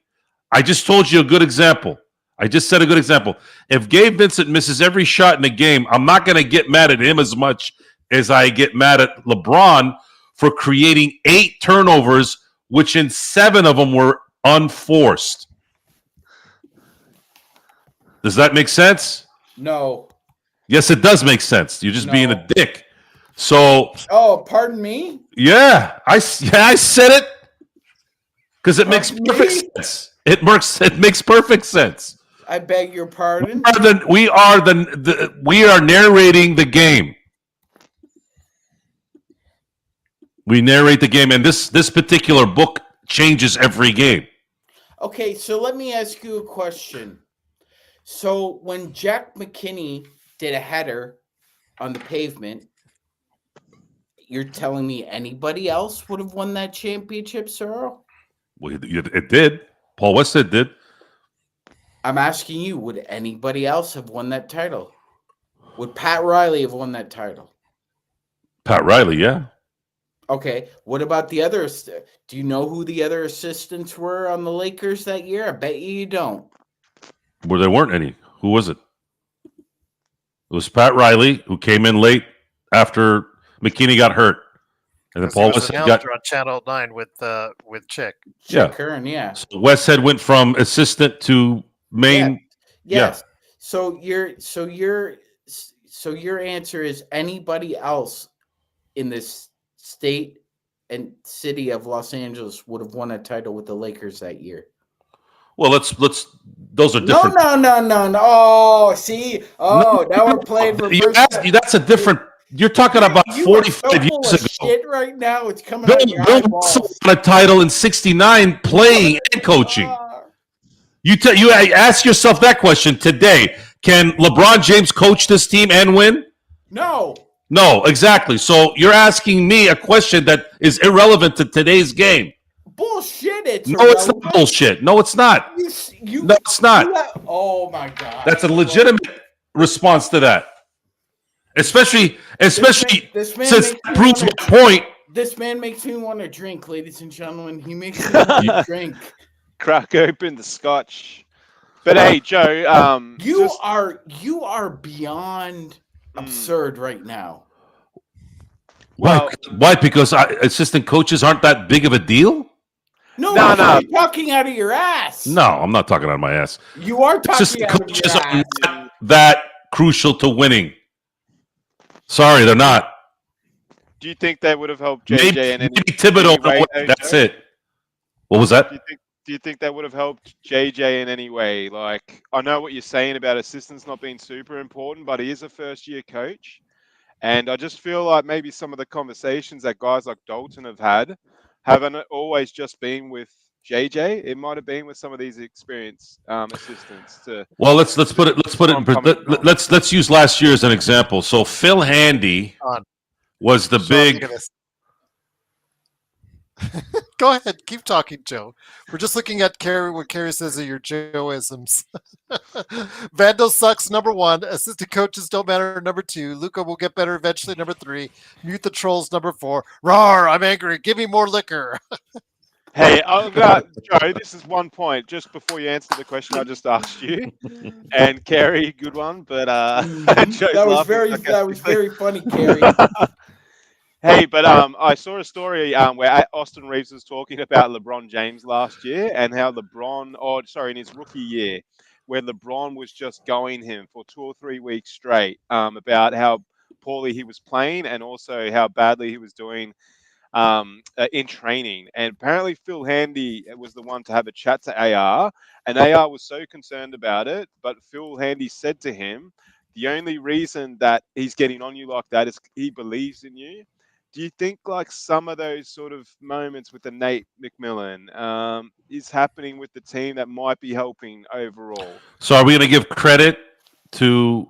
I just told you a good example. I just said a good example. If Gabe Vincent misses every shot in the game, I'm not going to get mad at him as much as I get mad at LeBron for creating 8 turnovers, which in 7 of them were unforced. Does that make sense? No. Yes, it does make sense. You're just being a dick. So. Oh, pardon me? Yeah, I said it because it makes perfect sense. It makes perfect sense. I beg your pardon. We are narrating the game. We narrate the game, and this particular book changes every game. Okay, so let me ask you a question. So when Jack McKinney did a header on the pavement, you're telling me anybody else would have won that championship, Sorrel? Well, it did. Paul Westhead did. I'm asking you, would anybody else have won that title? Would Pat Riley have won that title? Pat Riley, yeah. Okay, what about the others? Do you know who the other assistants were on the Lakers that year? I bet you don't. Well, there weren't any. Who was it? It was Pat Riley, who came in late after McKinney got hurt. And then Paul Westhead got on Channel 9 with Chick. Chick Hearn, yeah. So Westhead went from assistant to main. Yes. So your answer is anybody else in this state and city of Los Angeles would have won a title with the Lakers that year. Well, let's. Those are different. No. Oh, see. Oh, now we're playing reverse. That's a different. You're talking about 45 years ago. Shit right now. It's coming out your Bill eyeballs. won a title in '69, playing and coaching. You ask yourself that question today. Can LeBron James coach this team and win? No, exactly. So you're asking me a question that is irrelevant to today's game. Bullshit. It's not bullshit. No, it's not. No, it's not. Oh my God. That's a legitimate response to that. Especially since that proves my point. This man makes me want to drink, ladies and gentlemen. He makes me want to drink. Crack open the scotch. But hey, Joe, you are beyond absurd right now. Why? Why? Because assistant coaches aren't that big of a deal? No. You're talking out of your ass. No, I'm not talking out of my ass. You are talking assistant out of your coaches ass. are not that crucial to winning. Sorry, they're not. Do you think they would have helped JJ maybe Thibodeau? That's it. What was that? Do you think that would have helped JJ in any way? Like, I know what you're saying about assistants not being super important, but he is a first-year coach. And I just feel like maybe some of the conversations that guys like Dalton have had haven't always just been with JJ. It might have been with some of these experienced assistants. Well, let's use last year as an example. So Phil Handy was the big. Go ahead, keep talking, Joe. We're just looking at what Carrie says are your Joe-isms. Vandal sucks, number 1. Assistant coaches don't matter, number 2. Luca will get better eventually, number 3. Mute the trolls, number 4. Rawr, I'm angry. Give me more liquor. Hey, Joe, this is one point just before you answer the question I just asked you. And Carrie, good one, but that was very funny, Carrie. Hey, but I saw a story where Austin Reeves was talking about LeBron James last year and how in his rookie year, where LeBron was just going him for 2 or 3 weeks straight about how poorly he was playing and also how badly he was doing in training. And apparently Phil Handy was the one to have a chat to AR, and AR was so concerned about it, but Phil Handy said to him, the only reason that he's getting on you like that is he believes in you. Do you think like some of those sort of moments with the Nate McMillan is happening with the team that might be helping overall? So are we going to give credit to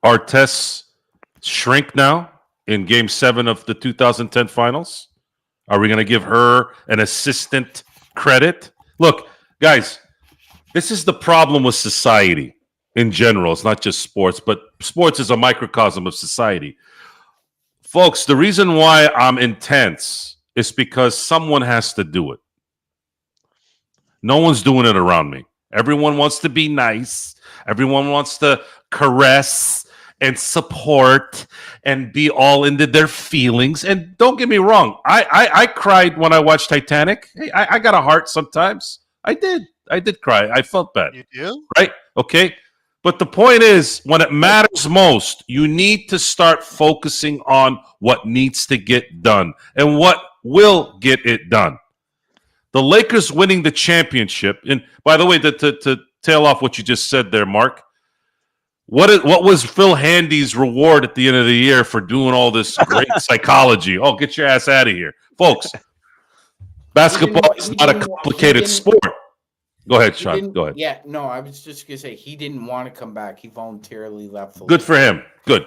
Artest's shrink now in Game 7 of the 2010 finals? Are we going to give her an assistant credit? Look, guys, this is the problem with society in general. It's not just sports, but sports is a microcosm of society. Folks, the reason why I'm intense is because someone has to do it. No one's doing it around me. Everyone wants to be nice. Everyone wants to caress and support and be all into their feelings. And don't get me wrong. I cried when I watched Titanic. Hey, I got a heart sometimes. I did cry. I felt bad. You do? Right? Okay. But the point is, when it matters most, you need to start focusing on what needs to get done and what will get it done. The Lakers winning the championship, and by the way, to tail off what you just said there, Mark, What was Phil Handy's reward at the end of the year for doing all this great psychology? Oh, get your ass out of here, folks. Basketball is not a complicated sport. Go ahead, Sean. Go ahead. Yeah, no, I was just gonna say he didn't want to come back. He voluntarily left. Good for him. Good.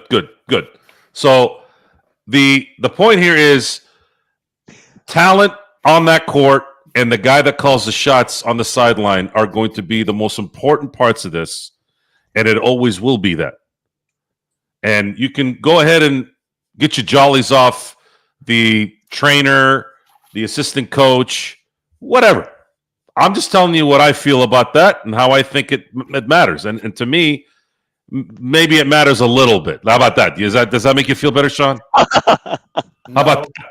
So the point here is talent on that court and the guy that calls the shots on the sideline are going to be the most important parts of this, and it always will be that. And you can go ahead and get your jollies off the trainer, the assistant coach, whatever. I'm just telling you what I feel about that and how I think it matters. And to me, maybe it matters a little bit. How about that? Does that make you feel better, Sean? No. How about that?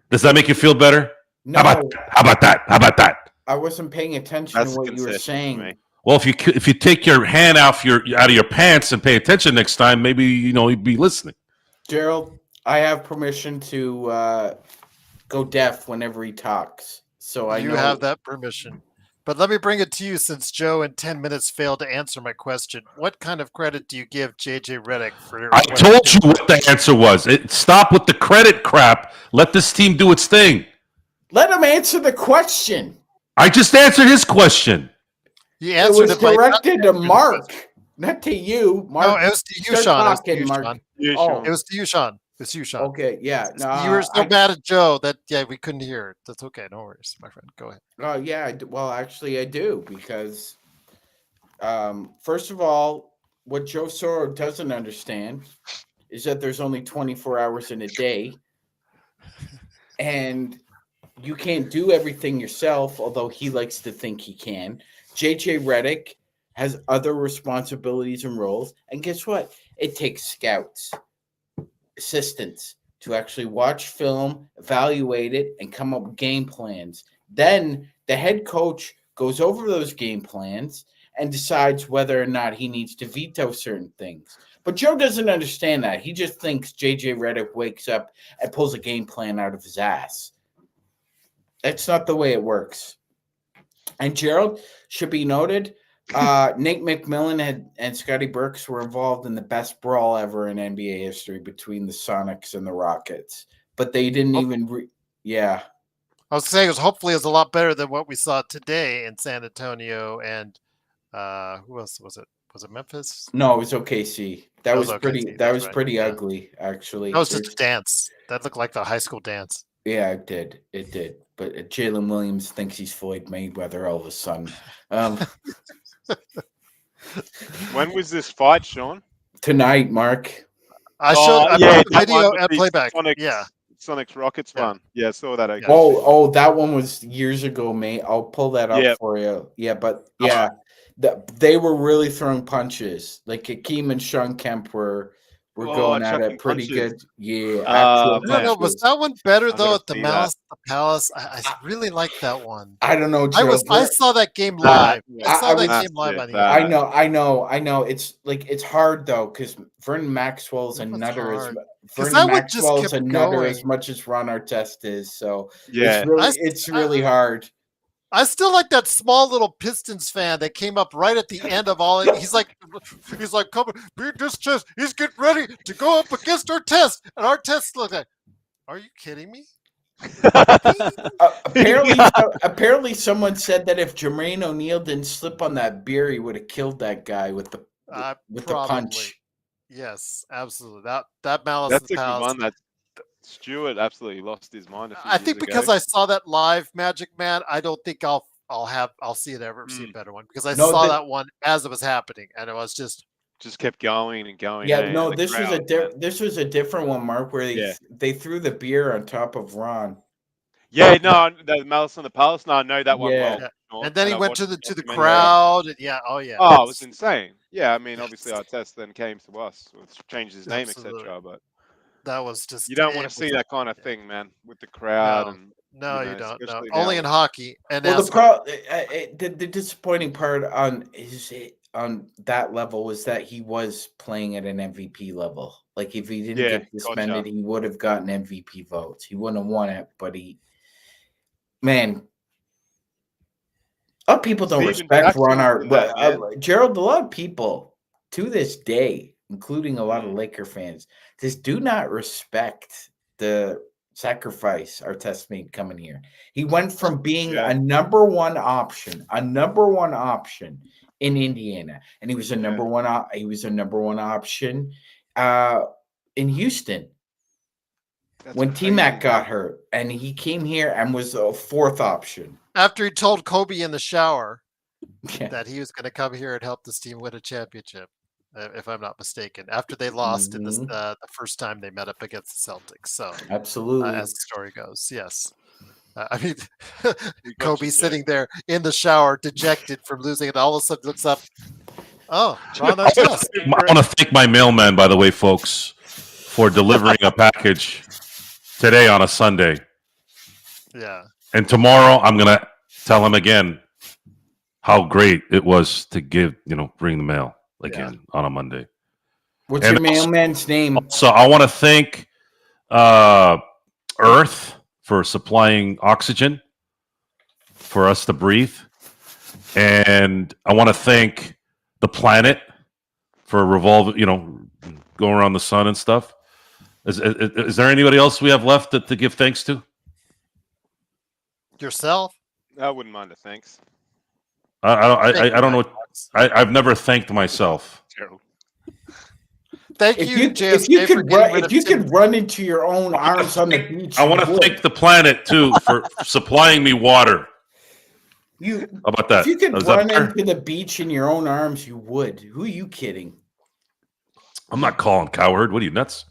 Does that make you feel better? No. How about that? I wasn't paying attention That's to what you were saying. Well, if you take your hand out of your pants and pay attention next time, maybe you'd be listening. Gerald, I have permission to go deaf whenever he talks. So You have that permission. But let me bring it to you since Joe in 10 minutes failed to answer my question. What kind of credit do you give JJ Redick for I told you what the answer was. Stop with the credit crap. Let this team do its thing. Let him answer the question. I just answered his question. You It answered was by not directed to answering the Mark, question. not to you. Mark, No, it was to you, start Sean. It was to talking, you, Mark. Sean. Oh, It was to you, Sean. It's you, Sean. okay, yeah. No, You were so mad at Joe that we couldn't hear it. That's okay. No worries, my friend. Go ahead. Yeah. Well, actually, I do because, first of all, what Joe Soro doesn't understand is that there's only 24 hours in a day, and you can't do everything yourself. Although he likes to think he can. JJ Redick has other responsibilities and roles, and guess what? It takes scouts, assistants to actually watch film, evaluate it, and come up with game plans. Then the head coach goes over those game plans and decides whether or not he needs to veto certain things. But Joe doesn't understand that. He just thinks JJ Redick wakes up and pulls a game plan out of his ass. That's not the way it works. And Gerald, should be noted, Nate McMillan and Scotty Burks were involved in the best brawl ever in NBA history between the Sonics and the Rockets. But they didn't even yeah. I was saying hopefully it's a lot better than what we saw today in San Antonio and who else was it? Was it Memphis? No, it was OKC. That was OKC, pretty. That that's was right, pretty yeah. ugly, actually. That was just a dance. That looked like the high school dance. Yeah, it did. It did. But Jalen Williams thinks he's Floyd Mayweather all of a sudden. When was this fight, Sean? Tonight, Mark. I showed I yeah, put the that video one with at the playback. Sonics- Sonics Rockets Yeah. one. Yeah, I saw that. Okay. Oh, that one was years ago, mate. I'll pull that up Yeah. for you. Yeah, but yeah, they were really throwing punches. Like Hakeem and Sean Kemp were going at it chucking pretty punches. good. Yeah, Oh, actual I don't know. Was punches. that one better I though gotta at the see Malice at the Palace? I really liked that one. I don't know. I Gerald, saw that game live. yeah. I saw that was- game live on yeah, here. I know. It's hard though because Vernon Maxwell's a What's nutter as hard? 'Cause Vernon that one just Maxwell's a kept nutter as going. much as Ron Artest is. So Yeah. it's really hard. I still like that small little Pistons fan that came up right at the end of all it. He's like, come beat this test. He's getting ready to go up against our test. And our test looked like, are you kidding me? Apparently, someone said that if Jermaine O'Neal didn't slip on that beer, he would have killed that guy with the punch. Yes, absolutely. That Malice That's at a the good Palace. one. That Stewart absolutely lost his mind. I think because I saw that live, Magic Man, I don't think I'll see it ever see a better one because I saw that one as it was happening and it was just kept going and going. Yeah, no, this was a different one, Mark, where they threw the beer on top of Ron. Yeah, no, the Malice on the Palace. No, I know that one well. Sean, and then he I went to watched the documentary. crowd and yeah. Oh, it was insane. Yeah, I mean, obviously our test then came to us, changed his name, etc. But that was just you don't want to see that kind of thing, man, with the crowd. No, you don't. No. now. Only in hockey. And well, the disappointing part on that level was that he was playing at an MVP level. Like if he didn't get suspended, he would have gotten MVP votes. He wouldn't have won it, but man, a lot of people don't respect Ron Art. Gerald, a lot of people to this day, including a lot of Laker fans, just do not respect the sacrifice Artest made coming here. He went from being a number one option in Indiana, and he was a number one option in Houston. When T-Mac got hurt, and he came here and was a fourth option. After he told Kobe in the shower that he was going to come here and help this team win a championship, if I'm not mistaken, after they lost in this, the first time they met up against the Celtics. So absolutely, as the story goes, yes. I mean, Kobe sitting there in the shower, dejected from losing it, all of a sudden looks up. Oh, Ron Artest. I want to thank my mailman, by the way, folks, for delivering a package today on a Sunday. Yeah. And tomorrow I'm going to tell him again how great it was to bring the mail again on a Monday. What's your mailman's name? So I want to thank Earth for supplying oxygen for us to breathe. And I want to thank the planet for going around the sun and stuff. Is there anybody else we have left to give thanks to? Yourself? I wouldn't mind a thanks. I don't know. I've never thanked myself. Gerald. Thank you, JSK, if you could run into your own arms on the beach. I want to thank the planet too for supplying me water. How about that? If you could run into the beach in your own arms, you would. Who are you kidding? I'm not calling coward. What are you, nuts?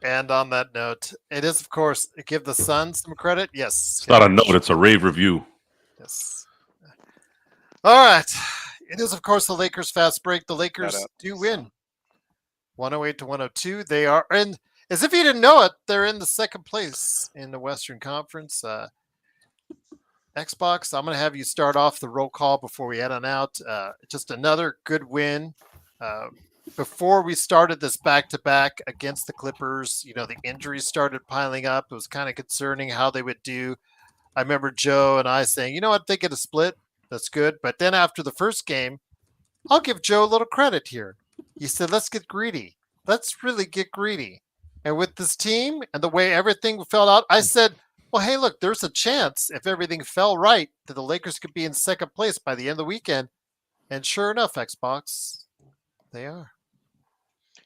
And on that note, it is, of course, give the Sun some credit. Yes. It's not a note. It's a rave review. Yes. All right. It is, of course, the Lakers fast break. The Lakers do win 108-102. They are in, as if you didn't know it, they're in the second place in the Western Conference. Xbox, I'm going to have you start off the roll call before we head on out. Just another good win. Before we started this back-to-back against the Clippers, the injuries started piling up. It was kind of concerning how they would do. I remember Joe and I saying, you know what, they get a split. That's good. But then after the first game, I'll give Joe a little credit here. He said, let's get greedy. Let's really get greedy. And with this team and the way everything fell out, I said, well, hey, look, there's a chance if everything fell right that the Lakers could be in second place by the end of the weekend. And sure enough, Xbox, they are.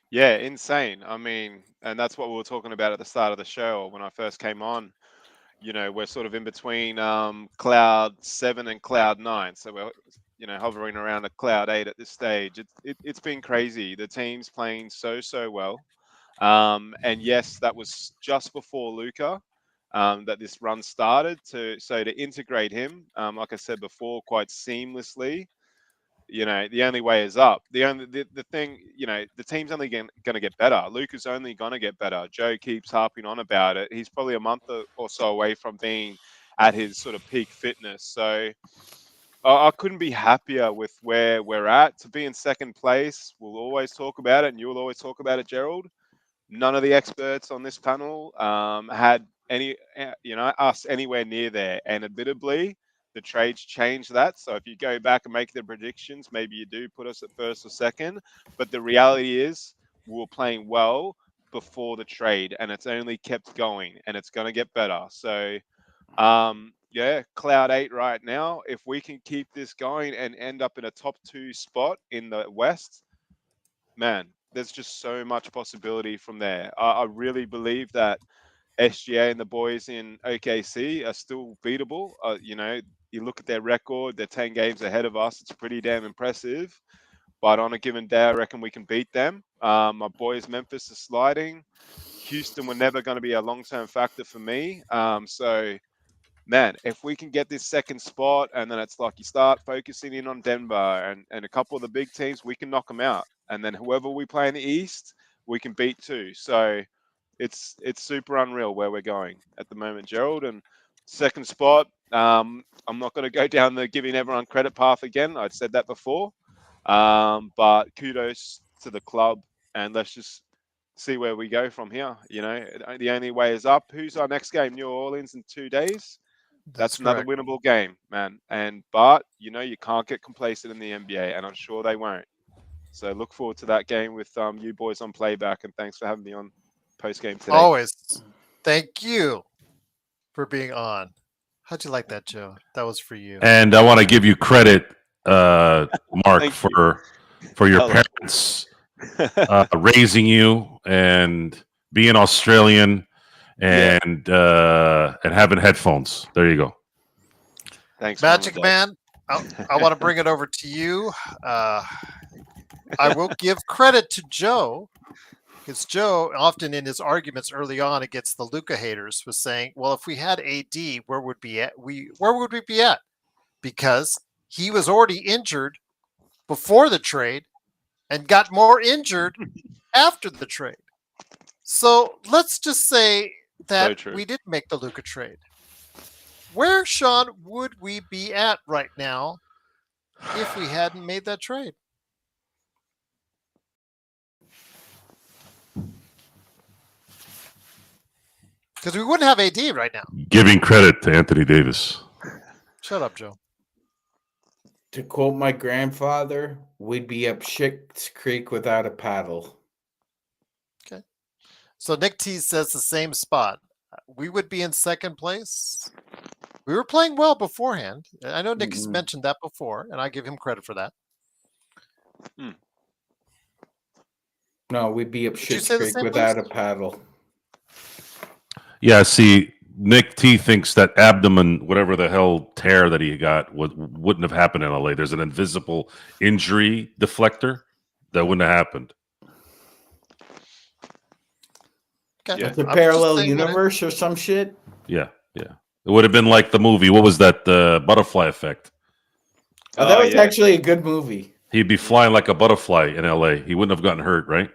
Yeah, insane. I mean, and that's what we were talking about at the start of the show when I first came on. We're sort of in between cloud 7 and cloud 9. So we're, hovering around a cloud 8 at this stage. It's been crazy. The team's playing so well. And yes, that was just before Luka that this run started. So to integrate him, like I said before, quite seamlessly. The only way is up. The thing, the team's only going to get better. Luka's only going to get better. Joe keeps harping on about it. He's probably a month or so away from being at his sort of peak fitness. So I couldn't be happier with where we're at. To be in second place, we'll always talk about it, and you'll always talk about it, Gerald. None of the experts on this panel had us anywhere near there, and admittedly, the trades changed that. So if you go back and make the predictions, maybe you do put us at first or second. But the reality is we were playing well before the trade, and it's only kept going, and it's going to get better. So, cloud 8 right now. If we can keep this going and end up in a top 2 spot in the West, man, there's just so much possibility from there. I really believe that SGA and the boys in OKC are still beatable. You look at their record, they're 10 games ahead of us. It's pretty damn impressive. But on a given day, I reckon we can beat them. My boys, Memphis, are sliding. Houston were never going to be a long-term factor for me. So, man, if we can get this second spot, and then it's like you start focusing in on Denver and a couple of the big teams, we can knock them out. And then whoever we play in the East, we can beat too. So it's super unreal where we're going at the moment, Gerald. And second spot, I'm not going to go down the giving everyone credit path again. I'd said that before. But kudos to the club, and let's just see where we go from here. The only way is up. Who's our next game? New Orleans in 2 days. That's another winnable game, man. But you can't get complacent in the NBA, and I'm sure they won't. So look forward to that game with you boys on playback, and thanks for having me on Postgame today. Always. Thank you for being on. How'd you like that, Joe? That was for you. And I want to give you credit, Mark, Thank for your Hello. parents raising you and being Australian and having headphones. There you go. Thanks, Magic Mom and Man, I want to bring it over to you. I will give credit to Joe, because Joe, often in his arguments early on against the Luka haters, was saying, "Well, if we had AD, where would we be at?" Because he was already injured before the trade and got more injured after the trade. So let's just say that true. we did make the Luka trade. Where, Sean, would we be at right now if we hadn't made that trade? Because we wouldn't have AD right now. Giving credit to Anthony Davis. Shut up, Joe. To quote my grandfather, we'd be up Schitt's Creek without a paddle. Okay. So Nick T says the same spot. We would be in second place. We were playing well beforehand. I know Nick has mentioned that before, and I give him credit for that. No, we'd be up Did you Schitt's say the Creek same without place? a paddle. Yeah, see, Nick T thinks that abdomen, whatever the hell tear that he got, wouldn't have happened in LA. There's an invisible injury deflector that wouldn't have happened. Okay. Yeah. It's a I'm just parallel saying what universe or some shit. Yeah. It would have been like the movie. What was that? The butterfly effect. Oh, that Oh, was yeah. actually a good movie. He'd be flying like a butterfly in LA. He wouldn't have gotten hurt, right?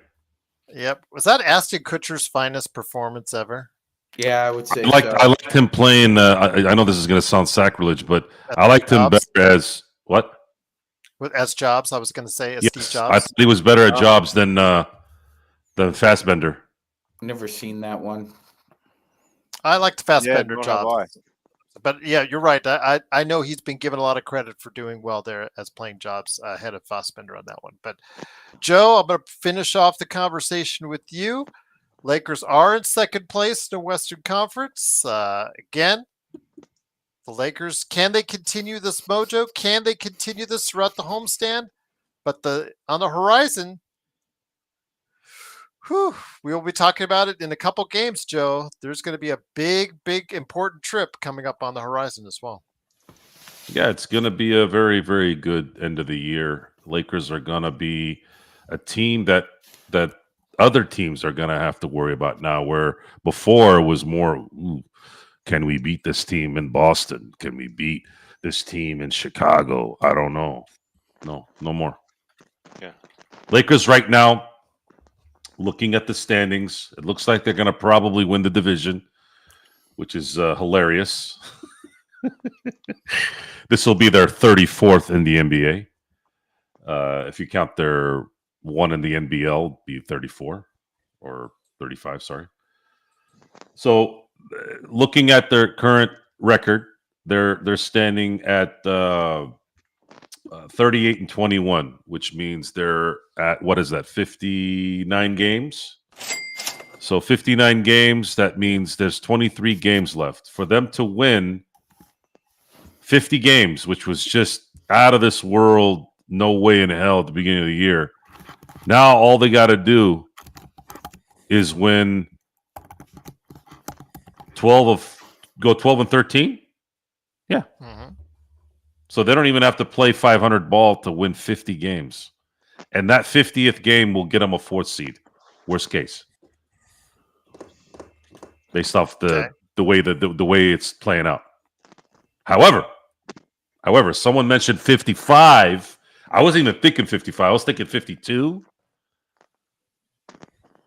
Yep. Was that Ashton Kutcher's finest performance ever? Yeah, I would say I so. liked him playing. I know this is going to sound sacrilege, but As I liked him Jobs? better as what? As Jobs, I was going to say as Steve Yes, Jobs. I thought he was better at Oh. Jobs than Fassbender. Never seen that one. I liked Fassbender nor have Jobs. But yeah, you're right. I know he's been given a lot of credit for doing well there as playing Jobs ahead of Fassbender on that one. But Joe, I'm going to finish off the conversation with you. Lakers are in second place in the Western Conference. Again, the Lakers, can they continue this mojo? Can they continue this throughout the homestand? But on the horizon, we will be talking about it in a couple games, Joe. There's going to be a big, important trip coming up on the horizon as well. Yeah, it's going to be a very, very good end of the year. Lakers are going to be a team that other teams are going to have to worry about now, where before it was more, can we beat this team in Boston? Can we beat this team in Chicago? I don't know. No more. Yeah. Lakers right now, looking at the standings, it looks like they're going to probably win the division, which is hilarious. This will be their 34th in the NBA. If you count their one in the NBL, be 34 or 35, sorry. So looking at their current record, they're standing at 38-21, which means they're at, what is that, 59 games? So 59 games, that means there's 23 games left. For them to win 50 games, which was just out of this world, no way in hell at the beginning of the year. Now all they got to do is win 12 and 13. Yeah. Mm-hmm. So they don't even have to play 500 ball to win 50 games. And that 50th game will get them a 4th seed. Worst case. Based off the way the way it's playing out. However, someone mentioned 55. I wasn't even thinking 55. I was thinking 52.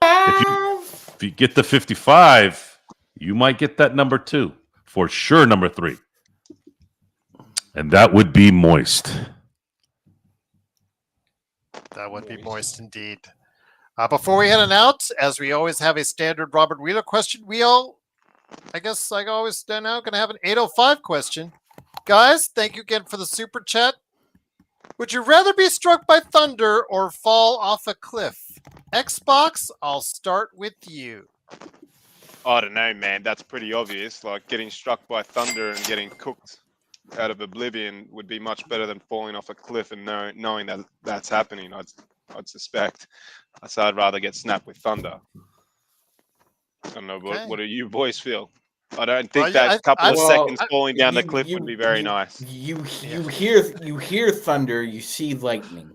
If you get the 55, you might get that number 2. For sure, number 3. And that would be moist. That would be moist indeed. Before we head on out, as we always have a standard Robert Wheeler question, I guess I always now going to have an 805 question. Guys, thank you again for the super chat. Would you rather be struck by thunder or fall off a cliff? Xbox, I'll start with you. I don't know, man. That's pretty obvious. Like getting struck by thunder and getting cooked out of oblivion would be much better than falling off a cliff and knowing that that's happening. I'd suspect. So I'd rather get snapped with thunder. I don't know. Okay. What do you boys feel? I don't think Well, that couple of Well, seconds falling down the cliff would be very nice. You hear thunder, you see lightning,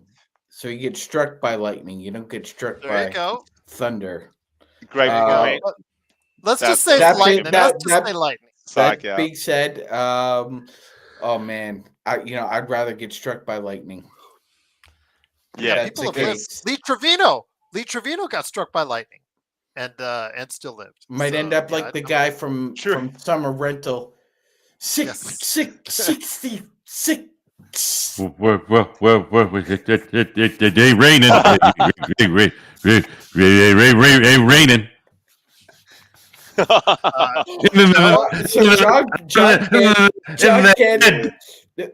so you get struck by lightning. You don't get struck There by you go. thunder. Great point. Let's just That's- say that lightning. big- Let's that- just say that- lightning. Psych That out. being said, oh man, I'd rather get struck by lightning. Yeah, that's People the have lived. case. Lee Trevino got struck by lightning, and still lived. Might So, end up yeah, like the guy from Summer Rental. Yes. 66. Well, they raining. Raining. So John Candy,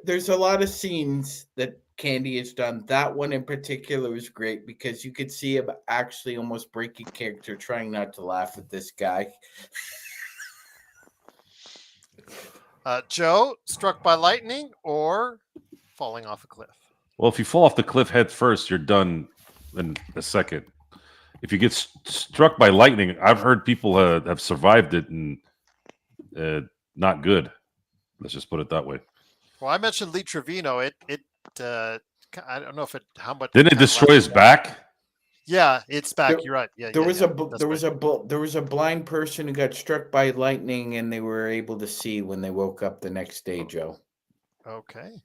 there's a lot of scenes that Candy has done. That one in particular was great because you could see him actually almost breaking character, trying not to laugh at this guy. Joe, struck by lightning or falling off a cliff? Well, if you fall off the cliff head first, you're done in a second. If you get struck by lightning, I've heard people have survived it and not good. Let's just put it that way. Well, I mentioned Lee Trevino. I don't know how much. Didn't it destroy his back? Yeah, it's back. You're right. Yeah, There was a blind person who got struck by lightning, and they were able to see when they woke up the next day. Joe. Okay.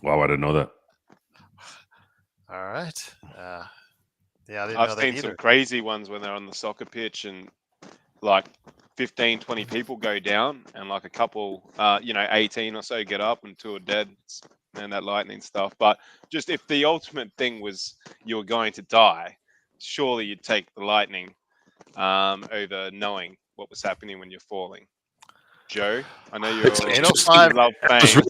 Wow, I didn't know that. All right. Yeah, I didn't I've know that seen either. some crazy ones when they're on the soccer pitch and like 15, 20 people go down and like a couple, 18 or so get up and two are dead and that lightning stuff. But just if the ultimate thing was you were going to die, surely you'd take the lightning over knowing what was happening when you're falling. Joe, I know you love fame.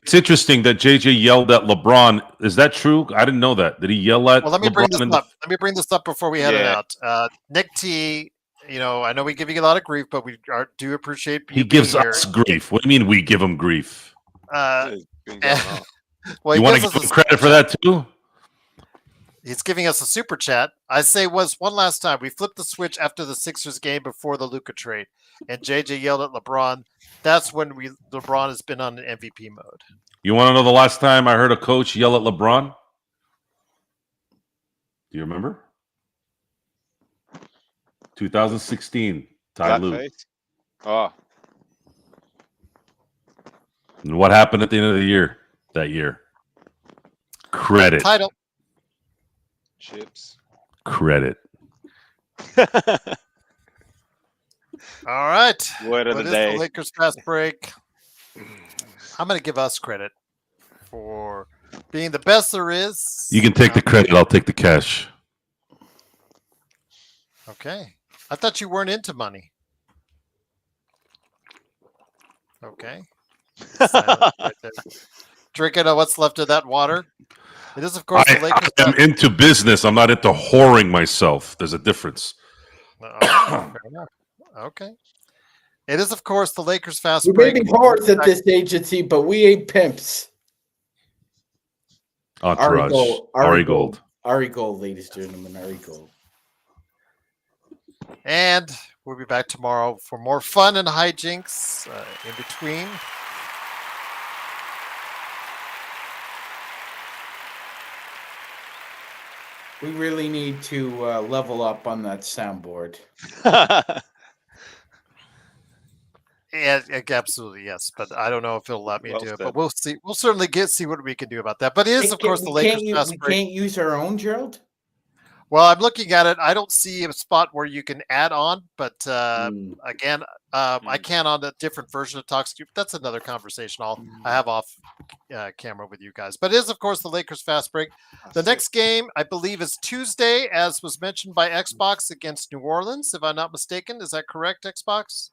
It's interesting that JJ yelled at LeBron. Is that true? I didn't know that. Did he yell at? Well, let me bring this LeBron up. Let me bring this up before we head it Yeah. out. Nick T, I know we give you a lot of grief, but we do appreciate you He gives being here. us grief. What do you mean we give him grief? It's been going on. Well, You he want to gives give us him credit for that too? He's giving us a super chat. I say was one last time. We flipped the switch after the Sixers game before the Luka trade, and JJ yelled at LeBron. That's when LeBron has been on an MVP mode. You want to know the last time I heard a coach yell at LeBron? Do you remember? 2016, Ty That Lue. face? Oh, And what happened at the end of the year that year? Credit. Title. chips. Credit. All right. Word of What the is day. the Lakers fast break? I'm going to give us credit for being the best there is. You can take the credit. I'll take the cash. Okay. I thought you weren't into money. Okay. Silent right there. Drinking what's left of that water. It is, of course, the Lakers. I am into business. I'm not into whoring myself. There's a difference. Fair enough. Okay. It is, of course, the Lakers fast We may break. be whores at this agency, but we ain't pimps. Entourage. Ari Gold. Ari Gold, ladies and gentlemen. Ari Gold. And we'll be back tomorrow for more fun and hijinks in between. We really need to level up on that soundboard. Yeah, absolutely, yes. But I don't know if it'll let me Well do it. said. But we'll see. We'll certainly see what we can do about that. But it is, of course, the Lakers fast We break. can't use our own, Gerald? Well, I'm looking at it. I don't see a spot where you can add on. But again, I can on a different version of TalkScoop. That's another conversation I have off camera with you guys. But it is, of course, the Lakers fast break. The next game, I believe, is Tuesday, as was mentioned by Xbox against New Orleans, if I'm not mistaken. Is that correct, Xbox?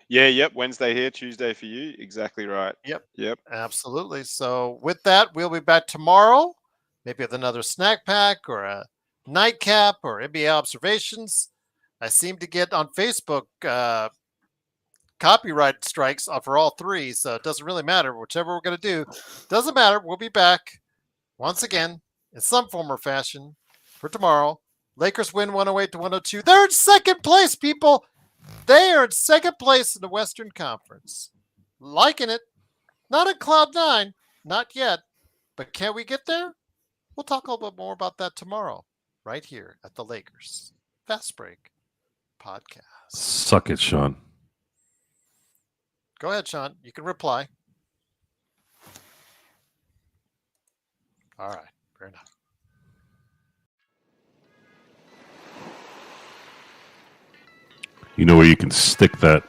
Yeah, yep. Wednesday here, Tuesday for you. Exactly right. Yep. Absolutely. So with that, we'll be back tomorrow, maybe with another snack pack or a nightcap or NBA observations. I seem to get on Facebook copyright strikes for all three, so it doesn't really matter. Whichever we're going to do, doesn't matter. We'll be back once again in some form or fashion for tomorrow. Lakers win 108 to 102. They're in second place, people. They are in second place in the Western Conference. Liking it. Not in Cloud 9. Not yet. But can we get there? We'll talk a little bit more about that tomorrow, right here at the Lakers Fast Break Podcast. Suck it, Sean. Go ahead, Sean. You can reply. All right. Fair enough. You know where you can stick that?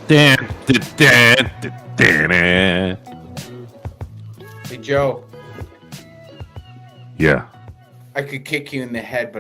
Dan. Hey, Joe, Yeah. I could kick you in the head, but